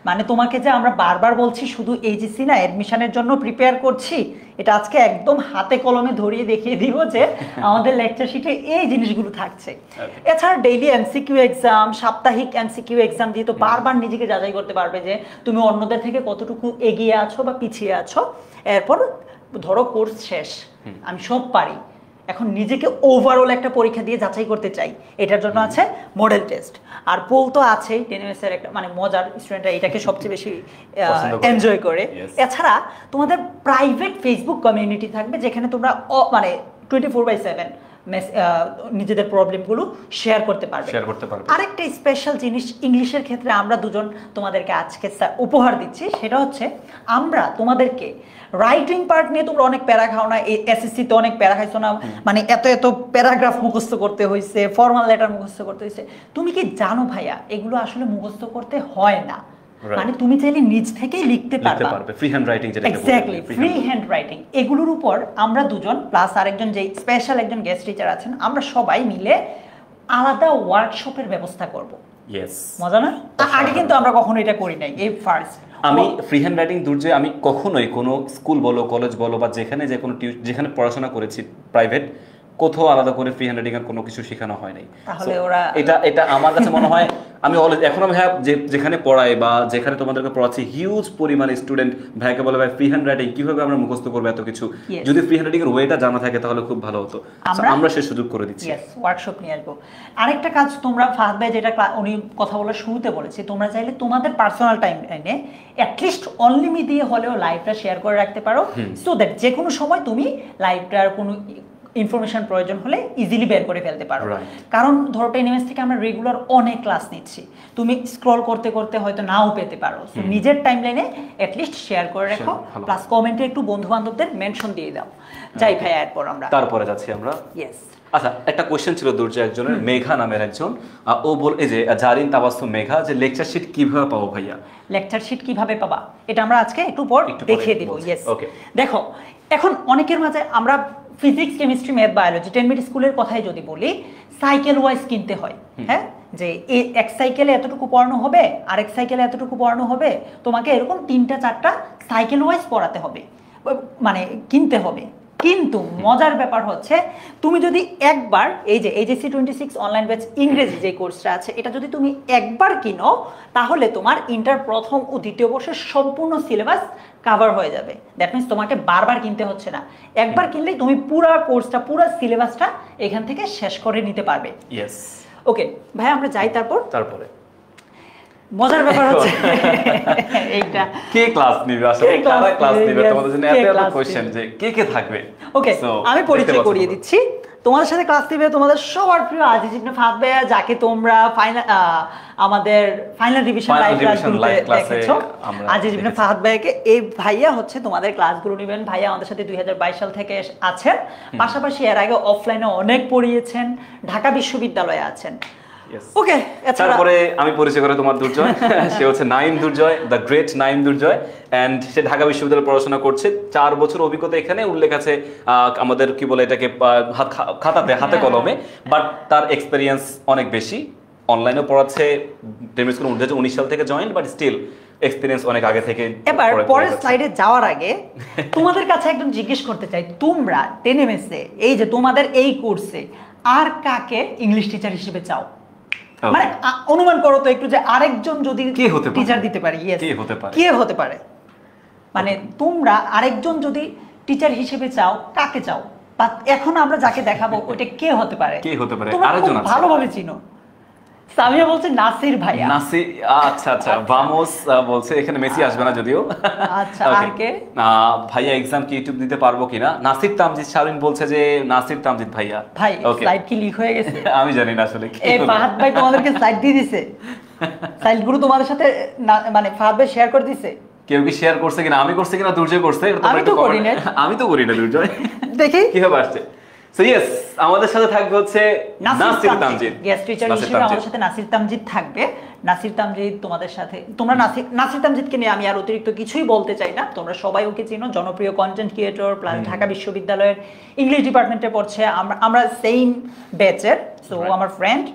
মানে তোমাকে যে আমরা বারবার বলছি শুধু AGC না, অ্যাডমিশনের জন্য প্রিপেয়ার করছি, এটা আজকে একদম হাতে কলমে ধরিয়ে দেখিয়ে দিব যে আমাদের লেকচার শিটে এই জিনিসগুলো থাকছে। এছাড়া ডেইলি MCQ এক্সাম, সাপ্তাহিক MCQ এক্সাম দিয়ে তো বারবার নিজেকে যাচাই করতে পারবে যে তুমি অন্যদের থেকে কতটুকু এগিয়ে আছো বা পিছিয়ে আছো। এরপর ধরো কোর্স শেষ, আমি সব পারি, এখন নিজেকে ওভারঅল একটা পরীক্ষা দিয়ে যাচাই করতে চাই, এটার জন্য আছে মডেল টেস্ট। আর পোল তো আছেই, 10 MS এর একটা মানে মজার, স্টুডেন্টরা এটাকে সবচেয়ে বেশি এনজয় করে। এছাড়া তোমাদের প্রাইভেট ফেসবুক কমিউনিটি থাকবে, যেখানে তোমরা মানে 24/7 নিজেদের প্রবলেমগুলো শেয়ার করতে পারবে। আরেকটা স্পেশাল জিনিস ইংলিশের ক্ষেত্রে আমরা দুজন তোমাদেরকে আজকে উপহার দিচ্ছি, সেটা হচ্ছে আমরা তোমাদেরকে রাইটিং পার্ট নিয়ে তোমরা অনেক প্যারা খাও না, এই SSC তে অনেক প্যারা খাইছো না, মানে এত প্যারাগ্রাফ মুখস্থ করতে হয়েছে, ফর্মাল লেটার মুখস্থ করতে হয়েছে। তুমি কি জানো ভাইয়া, এগুলো আসলে মুখস্থ করতে হয় না, মানে তুমি চাইলে নিজ থেকেই লিখতে পারবে, ফ্রি হ্যান্ড রাইটিং, যেটা এক্স্যাক্টলি ফ্রি হ্যান্ড রাইটিং। এগুলোর উপর আমরা দুজন প্লাস আরেকজন যে স্পেশাল একজন গেস্ট টিচার আছেন, আমরা সবাই মিলে আলাদা ওয়ার্কশপের ব্যবস্থা করব। মজা না? আগে কিন্তু আমরা কখনো এটা করি নাই, এই ফার্স্ট। আমি ফ্রি হ্যান্ড রাইটিং দূর্যে আমি কখনোই কোনো স্কুল বলো, কলেজ বলো, বা যেখানে পড়াশোনা করেছি প্রাইভেট, কোথাও আলাদা করে ফ্রি হ্যান্ড রাইটিং এর কোনো কিছু শেখানো হয় নাই। এটা আমার কাছে মনে হয়, আমি এখন আমি যেখানে পড়াই বা যেখানে তোমাদেরকে পড়াচ্ছি, হিউজ পরিমাণে স্টুডেন্ট ভাইকে বলে ভাই ফ্রি হ্যান্ড রাইটিং কিভাবে আমরা মুখস্থ করবো এত কিছু, যদি ফ্রি হ্যান্ড রাইটিং এর ওয়েটা জানা থাকে তাহলে খুব ভালো হতো। আমরা সে সুযোগ করে দিচ্ছি, ওয়ার্কশপ নিয়ে আসবো। আরেকটা কাজ তোমরা ফাহাদ ভাই যেটা উনি কথা বলার শুরুতে বলেছি, তোমরা চাইলে তোমাদের পার্সোনাল টাইম লাইনে অ্যাটলিস্ট অনলিমি দিয়ে হলেও লাইভটা শেয়ার করে রাখতে পারো, সো দ্যাট যে কোনো সময় তুমি লাইভটার কোনো ইনফরমেশন প্রয়োজন হলে ইজিলি বের করে ফেলতে পারো। কারণ ধরো 10 MS থেকে আমরা রেগুলার অনেক ক্লাস নিচ্ছি, তুমি স্ক্রল করতে করতে হয়তো নাও পেতে পারো, নিজের টাইমলাইনে অ্যাটলিস্ট শেয়ার করে রাখো, প্লাস কমেন্টে একটু বন্ধু বান্ধবদের মেনশন দিয়ে দাও। যাই ভাই, এরপর আমরা তারপরে যাচ্ছি আমরা। আচ্ছা, একটা কোশ্চেন ছিল দুর্জয় একজনের, মেঘা নামের একজন, ও বলে যে জারিন তাবাসসুম মেঘা, যে লেকচার শিট কিভাবে পাবো ভাইয়া? লেকচার শিট কিভাবে পাবা এটা আমরা আজকে একটু পর দেখিয়ে দিব। দেখো, এখন অনেকের মাঝে আমরা physics, chemistry, math, biology 10 minute স্কুলের কথাই যদি বলি, সাইকেল ওয়াইজ কিনতে হয়। হ্যাঁ, যে এক সাইকেলে এতটুকু পড়ানো হবে, আরেক সাইকেলে এতটুকু পড়ানো হবে, তোমাকে এরকম 3টা 4টা সাইকেল ওয়াইজ পড়াতে হবে। মানে কিনতে হবে। কিন্তু মজার ব্যাপার হচ্ছে তুমি যদি একবার এই যে এইচএসসি 26 অনলাইন ব্যাচ ইংরেজি যে কোর্সটা আছে এটা যদি তুমি একবার কিনো তাহলে তোমার ইন্টার প্রথম ও দ্বিতীয় বর্ষের সম্পূর্ণ সিলেবাস কভার হয়ে যাবে। দ্যাট মিনস তোমাকে বারবার কিনতে হচ্ছে না, একবার কিনলেই তুমি পুরো কোর্সটা পুরো সিলেবাসটা এখান থেকে শেষ করে নিতে পারবে। ইয়েস। ওকে ভাই আমরা যাই তারপরে মজার ব্যাপার হচ্ছে এইটা কে ক্লাস নিবে আসলে, কারা ক্লাস নিবে তোমাদের জন্য এত এত কোশ্চেন যে কে থাকবে। ওকে আমি পরিচয় করিয়ে দিচ্ছি। তোমাদের সাথে ক্লাস নিবে তোমাদের সবার প্রিয় আজিজ ইবনে ফাহাদ ভাইয়া, যাকে তোমরা আমাদের ফাইনাল রিভিশন লাইভ ক্লাসগুলোতে দেখেছো। আজিজ ইবনে ফাহাদ ভাইয়াকে, এই ভাইয়া হচ্ছে তোমাদের ক্লাসগুলো নেবেন। ভাইয়া আমাদের সাথে 2022 সাল থেকে আছেন, পাশাপাশি এর আগে অফলাইনে অনেক পড়িয়েছেন, ঢাকা বিশ্ববিদ্যালয়ে আছেন। ওকে তারপরে আমি পরিচয় করে তোমার দুর্জয়, সে হচ্ছে Naim Durjoy, the great Naim Durjoy, and সে ঢাকা বিশ্ববিদ্যালয়ে পড়াশোনা করছে। 4 বছর অভিজ্ঞতা এখানে উল্লেখ আছে আমাদের কি বলে এটাকে খাতাতে হাতে কলমে, বাট তার এক্সপেরিয়েন্স অনেক বেশি। অনলাইনে পড়াচ্ছে, ডেমিস স্কুল 2019 সাল থেকে জয়েন, বাট স্টিল এক্সপেরিয়েন্স অনেক আগে থেকে। এবার পরের স্লাইডে যাওয়ার আগে তোমাদের কাছে একদম জিজ্ঞেস করতে চাই, তোমরা 10 MS এ এই যে তোমাদের এই কোর্সে আর কাকে ইংলিশ টিচার হিসেবে চাও? মানে অনুমান করো তো একটু যে আরেকজন যদি টিচার দিতে পারে, কে হতে পারে? মানে তোমরা আরেকজন যদি টিচার হিসেবে চাও কাকে চাও? বা এখন আমরা যাকে দেখাবো ওটা কে হতে পারে? আরেকজন ভালোভাবে চিনো। সামিয়া বলছে নাসির ভাইয়া। নাসির, আচ্ছা আচ্ছা, ভামোস বলছে এখানে মেসি আসবে না যদিও। আচ্ছা আর কে? ভাইয়া এক্সাম কি ইউটিউব দিতে পারবো কিনা? নাসির তামজিদ শারমিন বলছে যে নাসির তামজিদ ভাইয়া। ভাই স্লাইড কি লিক হয়ে গেছে? আমি জানি না আসলে কি। এই ফাহাদ ভাই তোমাদেরকে স্লাইড দিয়ে দিয়েছে? স্লাইডগুলো তোমাদের সাথে মানে ফাহাদ ভাই শেয়ার করে দিয়েছে? কেউ কি শেয়ার করছে কিনা, আমি করছি কিনা দুর্জয় করছে? আমি তো করি না। আমি তো করি না দুর্জয়। দেখি কিভাবে আসছে। সো ইয়েস, আমাদের সাথে থাকবে হচ্ছে নাসির তামজিদ, গেস্ট টিচার হিসেবে আমাদের সাথে নাসির তামজিদ থাকবে। নাসির তামজিদ তোমাদের সাথে, তোমরা নাসির তামজিদকে নিয়ে আমি আর অতিরিক্ত কিছুই বলতে চাই না, তোমরা সবাই ওকে চিনো। জনপ্রিয় কন্টেন্ট ক্রিয়েটর, প্লাস ঢাকা বিশ্ববিদ্যালয়ের ইংলিশ ডিপার্টমেন্টে পড়ছে। আমরা সেম ব্যাচের, সো আমার ফ্রেন্ড।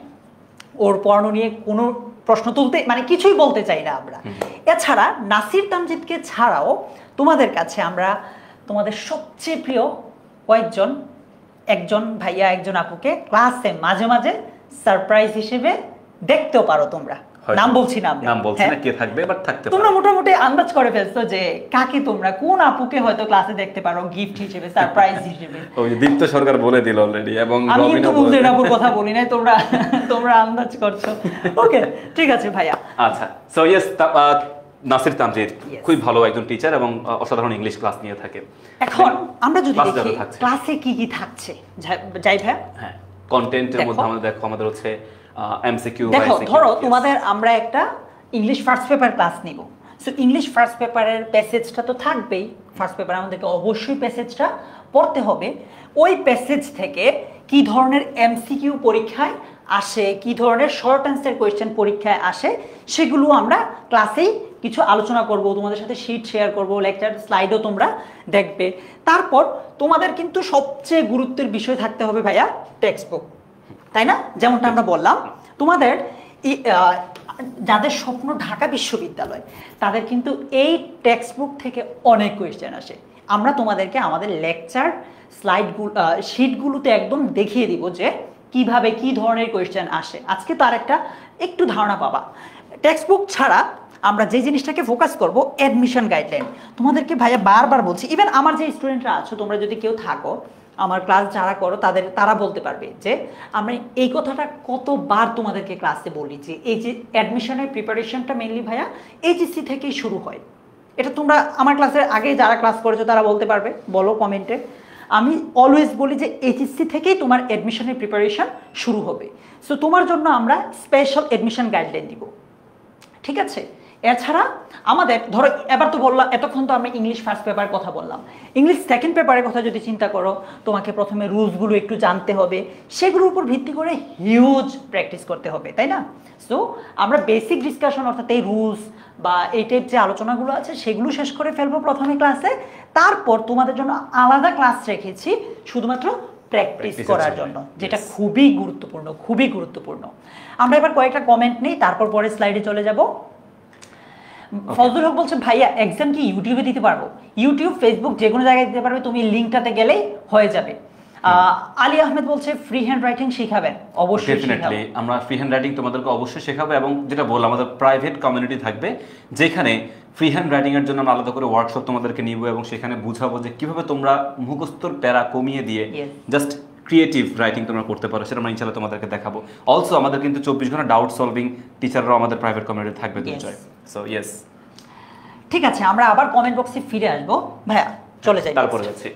ওর পড়ানো নিয়ে কোনো প্রশ্ন তুলতে মানে কিছুই বলতে চাই না আমরা। এছাড়া নাসির তামজিদকে ছাড়াও তোমাদের কাছে আমরা তোমাদের সবচেয়ে প্রিয় কয়েকজন, একজন ভাইয়া একজন আপুকে ক্লাসে মাঝে মাঝে সারপ্রাইজ হিসেবে দেখতেও পারো তোমরা। নাম বলছি না, কে থাকবে, বাট থাকতে পারে। তোমরা মোটামুটি আন্দাজ করে ফেলছো যে কাকে তোমরা, কোন আপুকে হয়তো ক্লাসে দেখতে পারো গিফট হিসেবে, সারপ্রাইজ হিসেবে। ওই দীপ্ত সরকার বলে দিল অলরেডি, এবং আমি কিন্তু মুজলিন আপুর কথা বলি নাই, তোমরা আন্দাজ করছো। ওকে ঠিক আছে ভাইয়া। আচ্ছা, সো ইয়েস, নাসির তামজিদ খুব ভালো একজন টিচার এবং অসাধারণ ইংলিশ ক্লাস নিয়ে থাকে। এখন আমরা যদি দেখি ক্লাসে কি কি থাকছে, যাই ভাই। হ্যাঁ, কন্টেন্টের মধ্যে আমাদের দেখো, আমাদের হচ্ছে এমসিকিউ। দেখো ধরো তোমাদের আমরা একটা ইংলিশ ফার্স্ট পেপার ক্লাস নিব। সো ইংলিশ ফার্স্ট পেপারের প্যাসেজটা তো থাকবেই। ফার্স্ট পেপারে আমাদেরকে অবশ্যই প্যাসেজটা পড়তে হবে। ওই প্যাসেজ থেকে কি ধরনের এমসিকিউ পরীক্ষায় আসে, কি ধরনের শর্ট অ্যান্সার কোয়েশ্চেন পরীক্ষায় আসে, সেগুলো আমরা ক্লাসেই কিছু আলোচনা করব, তোমাদের সাথে শিট শেয়ার করব, লেকচার স্লাইডও তোমরা দেখবে। তারপর তোমাদের কিন্তু সবচেয়ে গুরুত্বের বিষয় থাকতে হবে ভাইয়া টেক্সট বুক, তাই না? যেমনটা আমরা বললাম, তোমাদের যাদের স্বপ্ন ঢাকা বিশ্ববিদ্যালয় তাদের কিন্তু এই টেক্সট বুক থেকে অনেক কোয়েশ্চেন আসে। আমরা তোমাদেরকে আমাদের লেকচার স্লাইডগুলো শিটগুলোতে একদম দেখিয়ে দিব যে কিভাবে কি ধরনের কোয়েশ্চেন আসে। আজকে তার একটু ধারণা পাবা। টেক্সট বুক ছাড়া আমরা যে জিনিসটাকে ফোকাস করব, অ্যাডমিশন গাইডলাইন। তোমাদেরকে ভাইয়া বারবার বলছি, ইভেন আমার যে স্টুডেন্টরা আছো, তোমরা যদি কেউ থাকো আমার ক্লাস যারা করো তারা বলতে পারবে যে আমরা এই কথাটা কতবার তোমাদেরকে ক্লাসে বলি যে এই যে অ্যাডমিশনের প্রিপারেশনটা মেনলি ভাইয়া এইচএসসি থেকেই শুরু হয়। এটা তোমরা আমার ক্লাসের আগে যারা ক্লাস করেছো তারা বলতে পারবে, বলো কমেন্টে। আমি অলওয়েজ বলি যে এইচএসসি থেকেই তোমার অ্যাডমিশনের প্রিপারেশন শুরু হবে। সো তোমার জন্য আমরা স্পেশাল অ্যাডমিশন গাইডলাইন দিব, ঠিক আছে? এছাড়া আমাদের ধরো এবার তো বললাম, এতক্ষণ তো আমরা ইংলিশ ফার্স্ট পেপার কথা বললাম। ইংলিশ সেকেন্ড পেপারের কথা যদি চিন্তা করো, তোমাকে প্রথমে রুলসগুলো একটু জানতে হবে, সেগুলোর উপর ভিত্তি করে হিউজ প্র্যাকটিস করতে হবে, তাই না? সো আমরা বেসিক ডিসকাশন, অর্থাৎ এই রুলস বা এই টাইপ যে আলোচনাগুলো আছে সেগুলো শেষ করে ফেলবো প্রথমে ক্লাসে। তারপর তোমাদের জন্য আলাদা ক্লাস রেখেছি শুধুমাত্র প্র্যাকটিস করার জন্য, যেটা খুবই গুরুত্বপূর্ণ, খুবই গুরুত্বপূর্ণ। আমরা এবার কয়েকটা কমেন্ট নেই, তারপর পরে স্লাইডে চলে যাব। ফজলুল হক বলছে ভাইয়া এক্সাম কি ইউটিউবে দিতে পারবো? ইউটিউব, ফেসবুক যে কোনো জায়গায় দিতে পারবে, তুমি লিংকটাতে গেলেই হয়ে যাবে। আলী আহমেদ বলছে ফ্রি হ্যান্ড রাইটিং শিখাবেন? অবশ্যই ডেফিনেটলি আমরা ফ্রি হ্যান্ড রাইটিং তোমাদেরকে অবশ্যই শেখাবো, এবং যেটা বললাম আমাদের প্রাইভেট কমিউনিটি থাকবে যেখানে ফ্রি হ্যান্ড রাইটিং এর জন্য আমরা আলাদা করে ওয়ার্কশপ তোমাদেরকে নিব এবং সেখানে বুঝাবো যে কিভাবে তোমরা মুখস্থর প্যারা কমিয়ে দিয়ে জাস্ট ক্রিয়েটিভ রাইটিং তোমরা করতে পারো, সেটা আমরা ইনশাআল্লাহ তোমাদেরকে দেখাবো। অলসো আমাদের কিন্তু 24 ঘন্টা ডাউট সলভিং টিচাররাও আমাদের প্রাইভেট কমিউনিটি থাকবে দুইটাই। সো ইয়েস, ঠিক আছে, আমরা আবার কমেন্ট বক্সে ফিরে আসবো। ভাইয়া চলে যাই, তারপরে যাচ্ছি।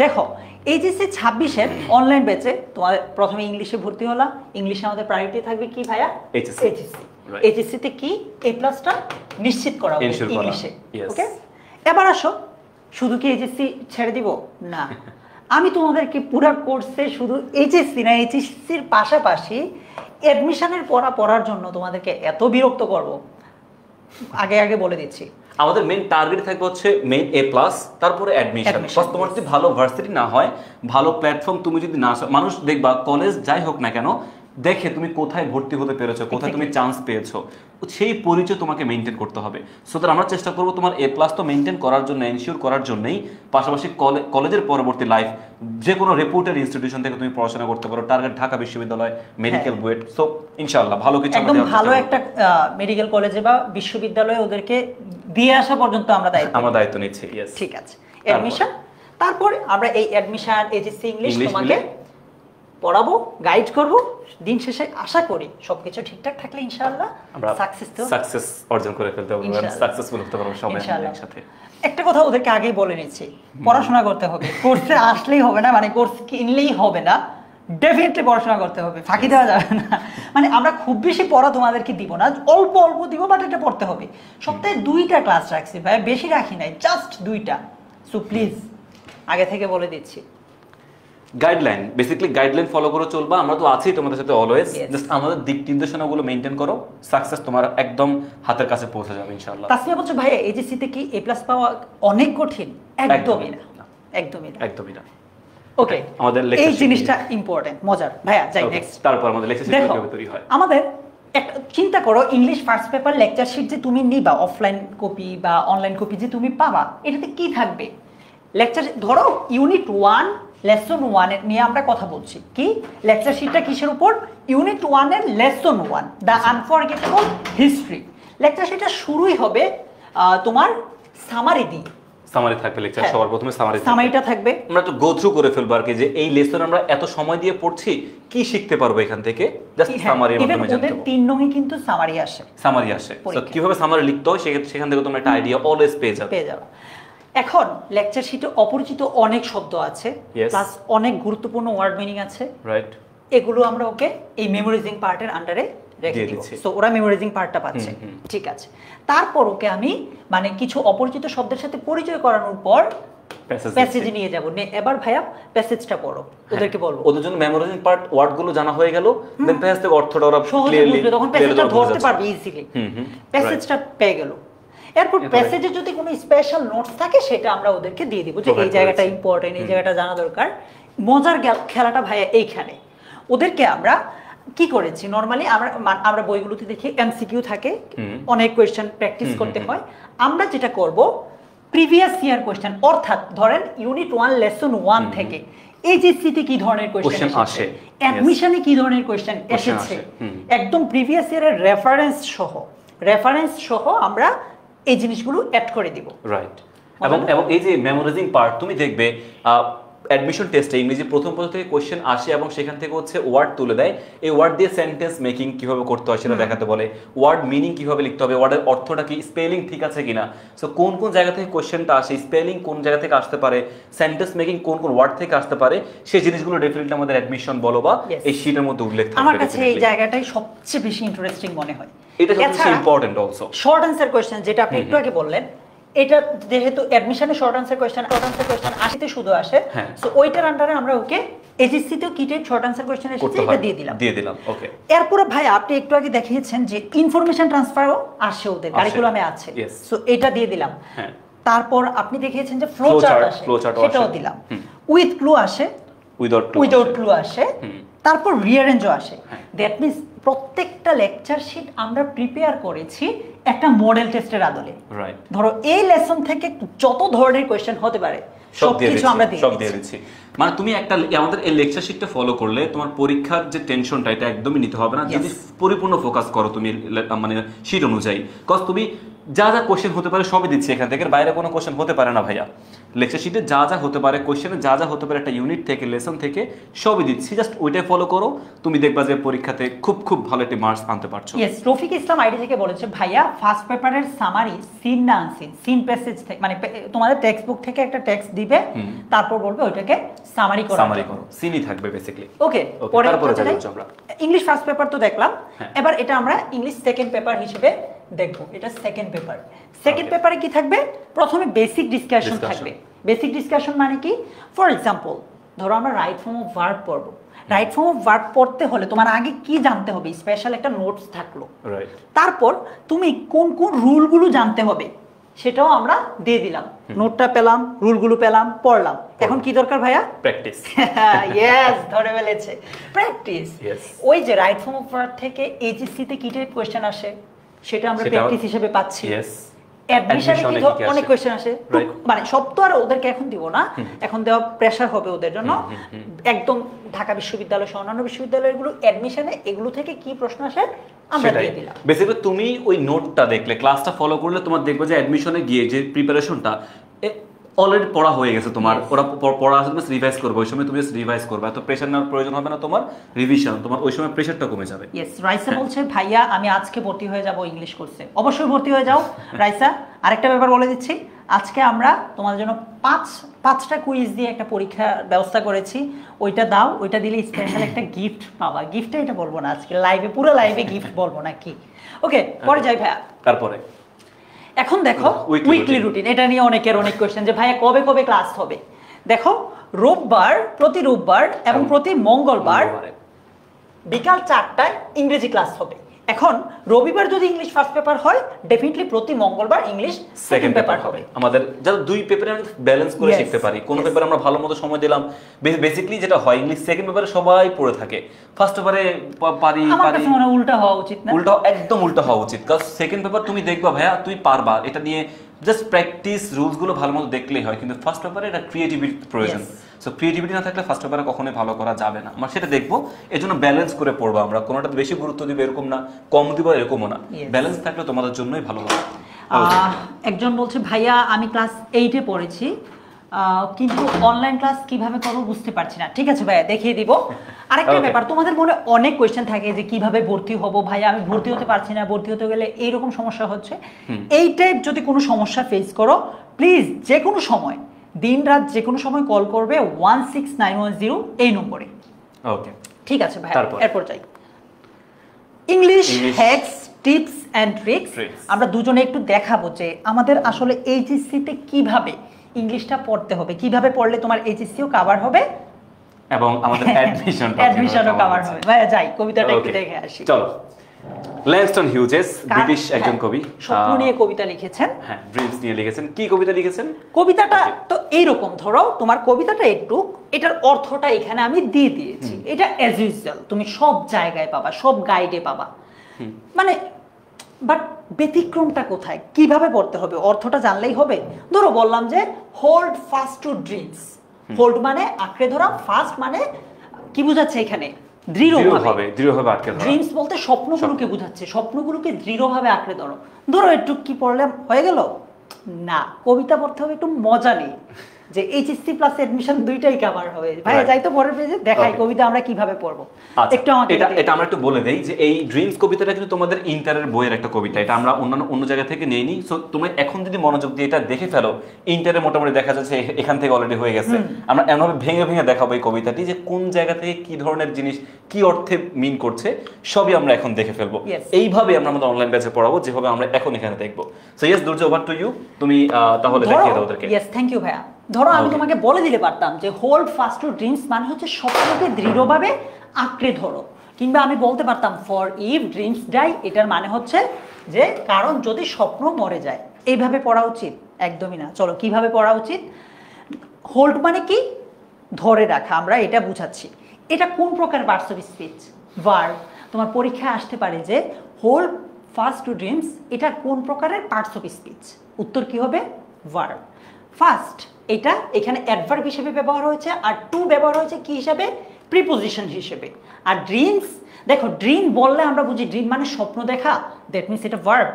দেখো এইচএসসি 26-এর অনলাইন ব্যাচে তোমাদের প্রথমে ইংলিশে ভর্তি হলা। ইংলিশে আমাদের প্রায়োরিটি থাকবে কি ভাইয়া? এইচএসসি। এইচএসসিতে কি A+টা নিশ্চিত করা হবে ইংলিশে। ওকে, এবার আসো, শুধু কি এইচএসসি ছেড়ে দিব? না, আমি তোমাদেরকে পুরো কোর্সে শুধু এইচএসসি না, এইচএসসির পাশাপাশি অ্যাডমিশনের পড়ার জন্য তোমাদেরকে এত বিরক্ত করব, আগে বলে দিচ্ছি। আমাদের মেইন টার্গেট থাকবে হচ্ছে মেইন A+, তারপরে অ্যাডমিশন। তোমার যদি ভালো ভার্সিটি না হয়, ভালো প্ল্যাটফর্ম তুমি যদি না, মানুষ দেখবা কলেজ যাই হোক না কেন দেখে তুমি কোথায় ভর্তি হতে পেরেছো, কোথায় তুমি চান্স পেয়েছো, সেই পরিচয় তোমাকে মেনটেন করতে হবে। সো দ্যাট আমরা চেষ্টা করবো তোমার A+ তো মেনটেন করার জন্য, এনশিওর করার জন্যই, পাশাপাশি কলেজের পরবর্তী লাইফ যে কোনো রেপুটেড ইনস্টিটিউশন থেকে তুমি পড়াশোনা করতে পারো। টার্গেট ঢাকা বিশ্ববিদ্যালয়, মেডিকেল বুয়েট। সো ইনশাআল্লাহ ভালো কিছু, একদম ভালো একটা মেডিকেল কলেজে বা বিশ্ববিদ্যালয়ে ওদেরকে দিয়ে আসা পর্যন্ত আমরা দায়িত্ব নিচ্ছি। ইয়েস, ঠিক আছে। অ্যাডমিশন, তারপরে আমরা এই অ্যাডমিশন, এইচএসসি ইংলিশ তোমাকে পড়াবো, গাইড করব। দিন শেষে আশা করি সবকিছু ঠিকঠাক থাকলে ইনশাআল্লাহ আমরা সাকসেস অর্জন করে ফেলতে পারবো, সাকসেসফুল হতে পারবো সবাই একসাথে। একটা কথা ওদেরকে আগেই বলে নিচ্ছি, পড়াশোনা করতে হবে, কোর্সে আসলেই হবে না, মানে কোর্স কিনলেই হবে না, ডেফিনেটলি পড়াশোনা করতে হবে, ফাঁকি দেওয়া যাবে না। মানে আমরা খুব বেশি পড়া তোমাদেরকে দিব না, অল্প অল্প দিব, বাট এটা পড়তে হবে। সপ্তাহে 2টা ক্লাস রাখছি ভাই, বেশি রাখি নাই, জাস্ট 2টা। সো প্লিজ আগে থেকে বলে দিচ্ছি, গাইডলাইন, বেসিক্যালি গাইডলাইন ফলো করে চলবা। আমরা তো আছি তোমাদের সাথে অলওয়েজ, জাস্ট আমাদের দিক নির্দেশনাগুলো মেইনটেইন করো, সাকসেস তোমার একদম হাতের কাছে পৌঁছে যাবে ইনশাআল্লাহ। তাসমিয়া বলছো ভাই এইচএসসি তে কি A+ পাওয়া অনেক কঠিন? একদমই না, একদমই না। ওকে, আমাদের এই জিনিসটা ইম্পর্টেন্ট, মজার। ভাইয়া যাই নেক্সট, তারপর আমাদের লেকচার শিট কিভাবে তৈরি হয়। আমাদের একটা চিন্তা করো, English first paper lecture sheet যে তুমি নিবা, অফলাইন কপি বা অনলাইন কপি যে তুমি পাবা, এটাতে কি থাকবে? লেকচার, ধরো ইউনিট 1 লেসন 1 এর নিয়ে আমরা কথা বলছি। কি লেকচার শিটটা কিসের উপর? ইউনিট 1 এর lesson 1, the unforgettable history. Lecture শিটটা শুরুই হবে তোমার সামারি দিয়ে। সামারি থাকবে লেকচার, সবার প্রথমে সামারিটা থাকবে। আমরা একটু গো থ্রু করে ফেলবো আর কি, যে এই লেসন আমরা এত সময় দিয়ে পড়ছি, কি শিখতে পারবো এখান থেকে, জাস্ট সামারির মাধ্যমে জানতে পারবো। 3 নংয়ে কিন্তু সামারি আসে। তো কিভাবে সামারি লিখতে হয় সেখান থেকে তোমরা একটা আইডিয়া অলওয়েজ পেয়ে যাবে। এখন লেকচার শিটে অপরিচিত অনেক শব্দ আছে, প্লাস অনেক গুরুত্বপূর্ণ ওয়ার্ড মিনিং আছে, রাইট? এগুলো আমরা ওকে এই মেমোরাইজিং পার্টের আন্ডারে রেখে দিব। সো ওরা মেমোরাইজিং পার্টটা পাচ্ছে, ঠিক আছে। তারপর ওকে আমি মানে কিছু অপরিচিত শব্দের সাথে পরিচয় করানোর পর প্যাসেজে নিয়ে যাব। এবার ভাইয়া প্যাসেজটা পড়ো, ওদেরকে বলবো। ওদের জন্য মেমোরাইজিং পার্ট ওয়ার্ডগুলো জানা হয়ে গেল, দেন প্যাসেজ থেকে অর্থটা ওরা ক্লিয়ারলি বুঝবে, তখন প্যাসেজটা ধরতে পারবে ইজিলি। প্যাসেজটা পেয়ে গেল। এরপর প্যাসেজে যদি কোনো স্পেশাল নোটস থাকে সেটা আমরা ওদেরকে দিয়ে দিব, যে এই জায়গাটা ইম্পর্টেন্ট, এই জায়গাটা জানা দরকার। মজার খেলাটা ভাইয়া এইখানে ওদেরকে আমরা কি করেছি, নরমালি আমরা বইগুলোতে দেখি এমসিকিউ থাকে, অনেক কোয়েশ্চেন প্র্যাকটিস করতে হয়। আমরা যেটা করব, প্রিভিয়াস ইয়ার কোয়েশ্চেন, অর্থাৎ ধরেন ইউনিট 1 লেসন 1 থেকে এইচএসসি তে কি ধরনের কোয়েশ্চেন আসে, অ্যাডমিশনে কি ধরনের কোয়েশ্চেন এসেছে, একদম প্রিভিয়াস ইয়ারের রেফারেন্স সহ আমরা এই জিনিসগুলো অ্যাড করে দিব, রাইট? এবং এই যে মেমোরাইজিং পার্ট, তুমি দেখবে অ্যাডমিশন টেস্টে ইংরেজি প্রথম থেকে কোশ্চেন আসে এবং সেখান থেকে হচ্ছে ওয়ার্ড তুলে দেয়। এই ওয়ার্ড দিয়ে সেন্টেন্স মেকিং কিভাবে করতে হয় সেটা দেখাতে বলে, ওয়ার্ড মিনিং কিভাবে লিখতে হবে, ওয়ার্ডের অর্থটা কি, স্পেলিং ঠিক আছে কিনা, সো কোন কোন জায়গা থেকে কোশ্চেনটা আসে, স্পেলিং কোন জায়গা থেকে আসতে পারে, সেন্টেন্স মেকিং কোন কোন ওয়ার্ড থেকে আসতে পারে, সেই জিনিসগুলো ডেফিনেটলি আমাদের অ্যাডমিশন বলো বা এই শীটের মধ্যে উল্লেখ থাকবে। আমার কাছে এই জায়গাটাই সবচেয়ে বেশি ইন্টারেস্টিং মনে হয়। এটা সবচেয়ে important also. Short answer question, যেটা আপনি একটু আগে বললেন, এটা যেহেতু অ্যাডমিশনে শর্ট অ্যানসার কোশ্চেন 80তে শুধু আসে, সো ওইটার আন্ডারে আমরা ওকে এইচএসসি তেও কিটে শর্ট অ্যানসার কোশ্চেন এসেছে, এটা দিয়ে দিলাম। ওকে, এরপরে ভাই আপনি একটু আগে দেখিয়েছেন যে ইনফরমেশন ট্রান্সফারও আসে, ওদের কারিকুলামে আছে, সো এটা দিয়ে দিলাম। তারপর আপনি দেখিয়েছেন যে ফ্লো চার্ট আসে, সেটাও দিলাম। উইথ ক্লু আসে, উইদাউট ক্লু আসে, তারপর রিঅ্যারেঞ্জও আসে। দ্যাট মিন্স প্রত্যেকটা লেকচার শিট আমরা প্রিপেয়ার করেছি একটা মডেল টেস্টের আদলে। রাইট, ধরো এই লেসন থেকে যত ধরনের কোয়েশ্চেন হতে পারে সবকিছু আমরা দিয়ে দিচ্ছি। মানে তুমি একটা আমাদের এই লেকচার শিটটা ফলো করলে তোমার পরীক্ষার যে টেনশনটা এটা একদমই নিতে হবে না, যদি পরিপূর্ণ ফোকাস করো তুমি মানে শিট অনুযায়ী। কজ তুমি যা যা কোশ্চেন হতে পারে সবই দিচ্ছি, এখান থেকে বাইরে কোনো কোশ্চেন হতে পারে না ভাইয়া। লেকচার শিটে যা যা হতে পারে, কোশ্চেনে যা যা হতে পারে একটা ইউনিট থেকে, লেসন থেকে সবই দিচ্ছি, জাস্ট ওইটাই ফলো করো, তুমি দেখবা যে পরীক্ষাতে খুব খুব ভালো একটি মার্কস আনতে পারছো। ইয়েস, রফিক ইসলাম আইডি থেকে বলেছে ভাইয়া ফার্স্ট পেপারের সামারি সিন না আনসিন, সিন প্যাসেজ থেকে মানে তোমাদের টেক্সট বুক থেকে একটা টেক্সট দিবে, তারপর বলবে ওইটাকে সামারি করো, সিনই থাকবে বেসিক্যালি। ওকে, তারপরে যাচ্ছি আমরা ইংলিশ ফার্স্ট পেপার তো দেখলাম, এবার এটা আমরা ইংলিশ সেকেন্ড পেপার হিসেবে দেখবো। এটা সেকেন্ড পেপার। সেকেন্ড পেপারে কি থাকবে? প্রথমে বেসিক ডিসকাশন থাকবে। বেসিক ডিসকাশন মানে কি? ফর এক্সাম্পল ধরো আমরা রাইট ফর্ম অফ ভার্ব পড়বো। রাইট ফর্ম অফ ভার্ব পড়তে হলে তোমার আগে কি জানতে হবে? স্পেশাল একটা নোটস থাকলো। তারপর তুমি কোন কোন রুলগুলো জানতে হবে সেটাও আমরা দিয়ে দিলাম। নোটটা পেলাম, রুলগুলো পেলাম, পড়লাম। এখন কি দরকার ভাইয়া? প্র্যাকটিস। ইয়েস, ধরে ফেলেছে, প্র্যাকটিস। ওই যে রাইট ফর্ম অফ ভার্ব থেকে এইচএসসি তে কি টাইপ কোশ্চেন আসে সেটা আমরা প্র্যাকটিস হিসেবে পাচ্ছি। অ্যাডমিশনে কি অনেক কোশ্চেন আসে, মানে সব তো আর ওদেরকে এখন দিব না, এখন দেওয়া প্রেসার হবে ওদের জন্য। একদম ঢাকা বিশ্ববিদ্যালয় সহ অন্যান্য বিশ্ববিদ্যালয়গুলো অ্যাডমিশনে এগুলো থেকে কি প্রশ্ন আসে আমরা দিয়ে দিলাম। বেসিক্যালি তুমি ওই নোটটা দেখলে, ক্লাসটা ফলো করলে তোমার দেখবে যে অ্যাডমিশনে গিয়ে যে প্রিপারেশনটা অলরেডি পড়া হয়ে গেছে তোমার, ওরা পড়া আসলে রিভাইজ করবে, ওই সময় তুমি রিভাইজ করবে, এত প্রেশার নেওয়ার প্রয়োজন হবে না তোমার, রিভিশন তোমার ওই সময় প্রেশারটা কমে যাবে। ইয়েস, রাইসা বলছে ভাইয়া আমি আজকে ভর্তি হয়ে যাব ইংলিশ কোর্সে। অবশ্যই ভর্তি হয়ে যাও রাইসা। আরেকটা ব্যাপার বলে দিচ্ছি, আজকে আমরা তোমাদের জন্য পাঁচটা কুইজ দিয়ে একটা পরীক্ষার ব্যবস্থা করেছি, ওইটা দাও, ওইটা দিলে স্পেশাল একটা গিফট পাবা। গিফটটা এটা বলবো না আজকে লাইভে, পুরো লাইভে গিফট বলবো না কি। ওকে, পরে যাই ভাইয়া। তারপরে এখন দেখো উইকলি রুটিন, এটা নিয়ে অনেকের অনেক কোয়েশ্চেন যে ভাইয়া কবে কবে ক্লাস হবে। দেখো রোববার, প্রতি রোববার এবং প্রতি মঙ্গলবার বিকাল 4টায় ইংরেজি ক্লাস হবে। এখন রবিবার যদি ইংলিশ ফার্স্ট পেপার হয়, ডেফিনেটলি প্রতি মঙ্গলবার ইংলিশ সেকেন্ড পেপার হবে। আমাদের যাতে দুই পেপারে আমরা ব্যালেন্স করে শিখতে পারি, কোন পেপারে আমরা ভালোমতো সময় দিলাম। বেসিক্যালি যেটা হয় ইংলিশ সেকেন্ড পেপারে সবাই পড়ে থাকে, ফার্স্ট পেপারে পারি আমার কাছে মনে হয় উল্টা হওয়া উচিত না? উল্টা, একদম উল্টা হওয়া উচিত। কারণ সেকেন্ড পেপার তুমি দেখবা ভাইয়া তুই পারবা, এটা নিয়ে জাস্ট প্র্যাকটিস, রুলস গুলো ভালোমতো দেখলেই হয়, কিন্তু ফার্স্ট পেপারে এটা ক্রিয়েটিভিটি প্রয়োজন। সো ক্রিয়েটিভিটি না থাকলে ফার্স্ট পেপারে কখনোই ভালো করা যাবে না। আমরা সেটা দেখবো, এজন্য ব্যালেন্স করে পড়বো আমরা, কোনোটাতে বেশি গুরুত্ব দিব এরকম না, কম দিব এরকমও না, ব্যালেন্স থাকলে তোমাদের জন্যই ভালো হবে। একজন বলছে ভাইয়া আমি ক্লাস 8-এ পড়েছি, কিন্তু অনলাইন ক্লাস কিভাবে করবো বুঝতে পারছি না। ঠিক আছে ভাইয়া, দেখিয়ে দিব। আরেকটা ব্যাপার, তোমাদের মনে অনেক কোয়েশ্চেন থাকে যে কিভাবে ভর্তি হব, ভাইয়া আমি ভর্তি হতে পারছি না, ভর্তি হতে গেলে এইরকম সমস্যা হচ্ছে। এই টাইপ যদি কোনো সমস্যা ফেস করো, প্লিজ যে কোনো সময়, দিন রাত যে কোনো সময় কল করবে 16910 এই নম্বরে। ওকে, ঠিক আছে ভাইয়া, এরপর যাই English hacks, tips and tricks. আমরা দুজনে একটু দেখাবো যে আমাদের আসলে এইচএসসি তে কিভাবে ইংলিশটা পড়তে হবে, কিভাবে পড়লে তোমার এইচএসসিও কভার হবে এবং আমাদের অ্যাডমিশনও কভার হবে। ভাইয়া যাই কবিতাটা একটু দেখে আসি। চলো। ল্যাংস্টন হিউজেস ব্রিটিশ একজন কবি, স্বপ্ন নিয়ে কবিতা লিখেছেন। হ্যাঁ, ড্রিমস নিয়ে লিখেছেন। কি কবিতা লিখেছেন? কবিতাটা তো এইরকম, ধরো তোমার কবিতাটা একটু, এটার অর্থটা এখানে আমি দিয়ে দিয়েছি। এটা অ্যাজ ইউজুয়াল তুমি সব জায়গায় পাবা, সব গাইডে পাবা, মানে বাট ব্যতিক্রমটা কোথায়, কিভাবে পড়তে হবে, অর্থটা জানলেই হবে। ধরো বললাম যে hold fast to dreams. Hold মানে আঁকড়ে ধরা, ফাস্ট মানে কি বোঝাচ্ছে এখানে? দৃঢ়ভাবে আঁকড়ে ধরা। ড্রিমস বলতে স্বপ্নগুলোকে বোঝাচ্ছে, স্বপ্নগুলোকে দৃঢ়ভাবে আঁকড়ে ধরো। ধরো একটু কি পড়লে হয়ে গেল না, কবিতা পড়তে হবে একটু মজা নেই, যে এইচএসসি প্লাস অ্যাডমিশন দুইটাই কভার হবে। ভাই যাই তো পরের পেজে দেখাই কবিতা আমরা কিভাবে পড়বো। একটু আমাকে এটা আমরা একটু বলে দেই যে এই ড্রিমস কবিতাটা কিন্তু তোমাদের ইন্টারের বইয়ের একটা কবিতা, এটা আমরা অন্য জায়গা থেকে নেই নি। সো তুমি এখন যদি মনোযোগ দিয়ে এটা দেখে ফেলো, ইন্টারে মোটামুটি দেখা যাচ্ছে এখান থেকে অলরেডি হয়ে গেছে। আমরা এমনভাবে ভেঙে ভেঙে দেখাবো এই কবিতাটি, যে কোন জায়গা থেকে কি ধরনের জিনিস কি অর্থে মিন করছে সবই আমরা এখন দেখে ফেলবো। এইভাবে আমরা আমাদের অনলাইন ব্যাচে পড়াবো, যেভাবে আমরা এখন এখানে দেখবো। So yes Durjoy, over to you, তুমি তাহলে দেখিয়ে দাও ওদেরকে। ইয়েস, থ্যাংক ইউ ভাইয়া। ধরো আমি তোমাকে বলে দিতে পারতাম যে হোল্ড ফাস্ট টু ড্রিমস মানে হচ্ছে স্বপ্নকে দৃঢ়ভাবে আঁকড়ে ধরো, কিংবা আমি বলতে পারতাম ফর ইফ ড্রিমস ডাই, এটার মানে হচ্ছে যে কারণ যদি স্বপ্ন মরে যায়। এইভাবে পড়া উচিত? একদমই না। চলো কিভাবে পড়া উচিত। হোল্ড মানে কি? ধরে রাখা, আমরা এটা বুঝাচ্ছি। এটা কোন প্রকার পার্টস অফ স্পিচ? ভার্ব। তোমার পরীক্ষায় আসতে পারে যে হোল্ড ফাস্ট টু ড্রিমস এটা কোন প্রকারের পার্টস অফ স্পিচ? উত্তর কি হবে? ভার্ব। ফার্স্ট এটা এখানে অ্যাডভার্ব হিসেবে ব্যবহার হয়েছে, আর টু ব্যবহার হয়েছে কি হিসাবে? প্রিপোজিশন হিসেবে। আর ড্রিমস, দেখো ড্রিম বললে আমরা বুঝি ড্রিম মানে স্বপ্ন দেখা, দ্যাট মিনস এটা ভার্ব।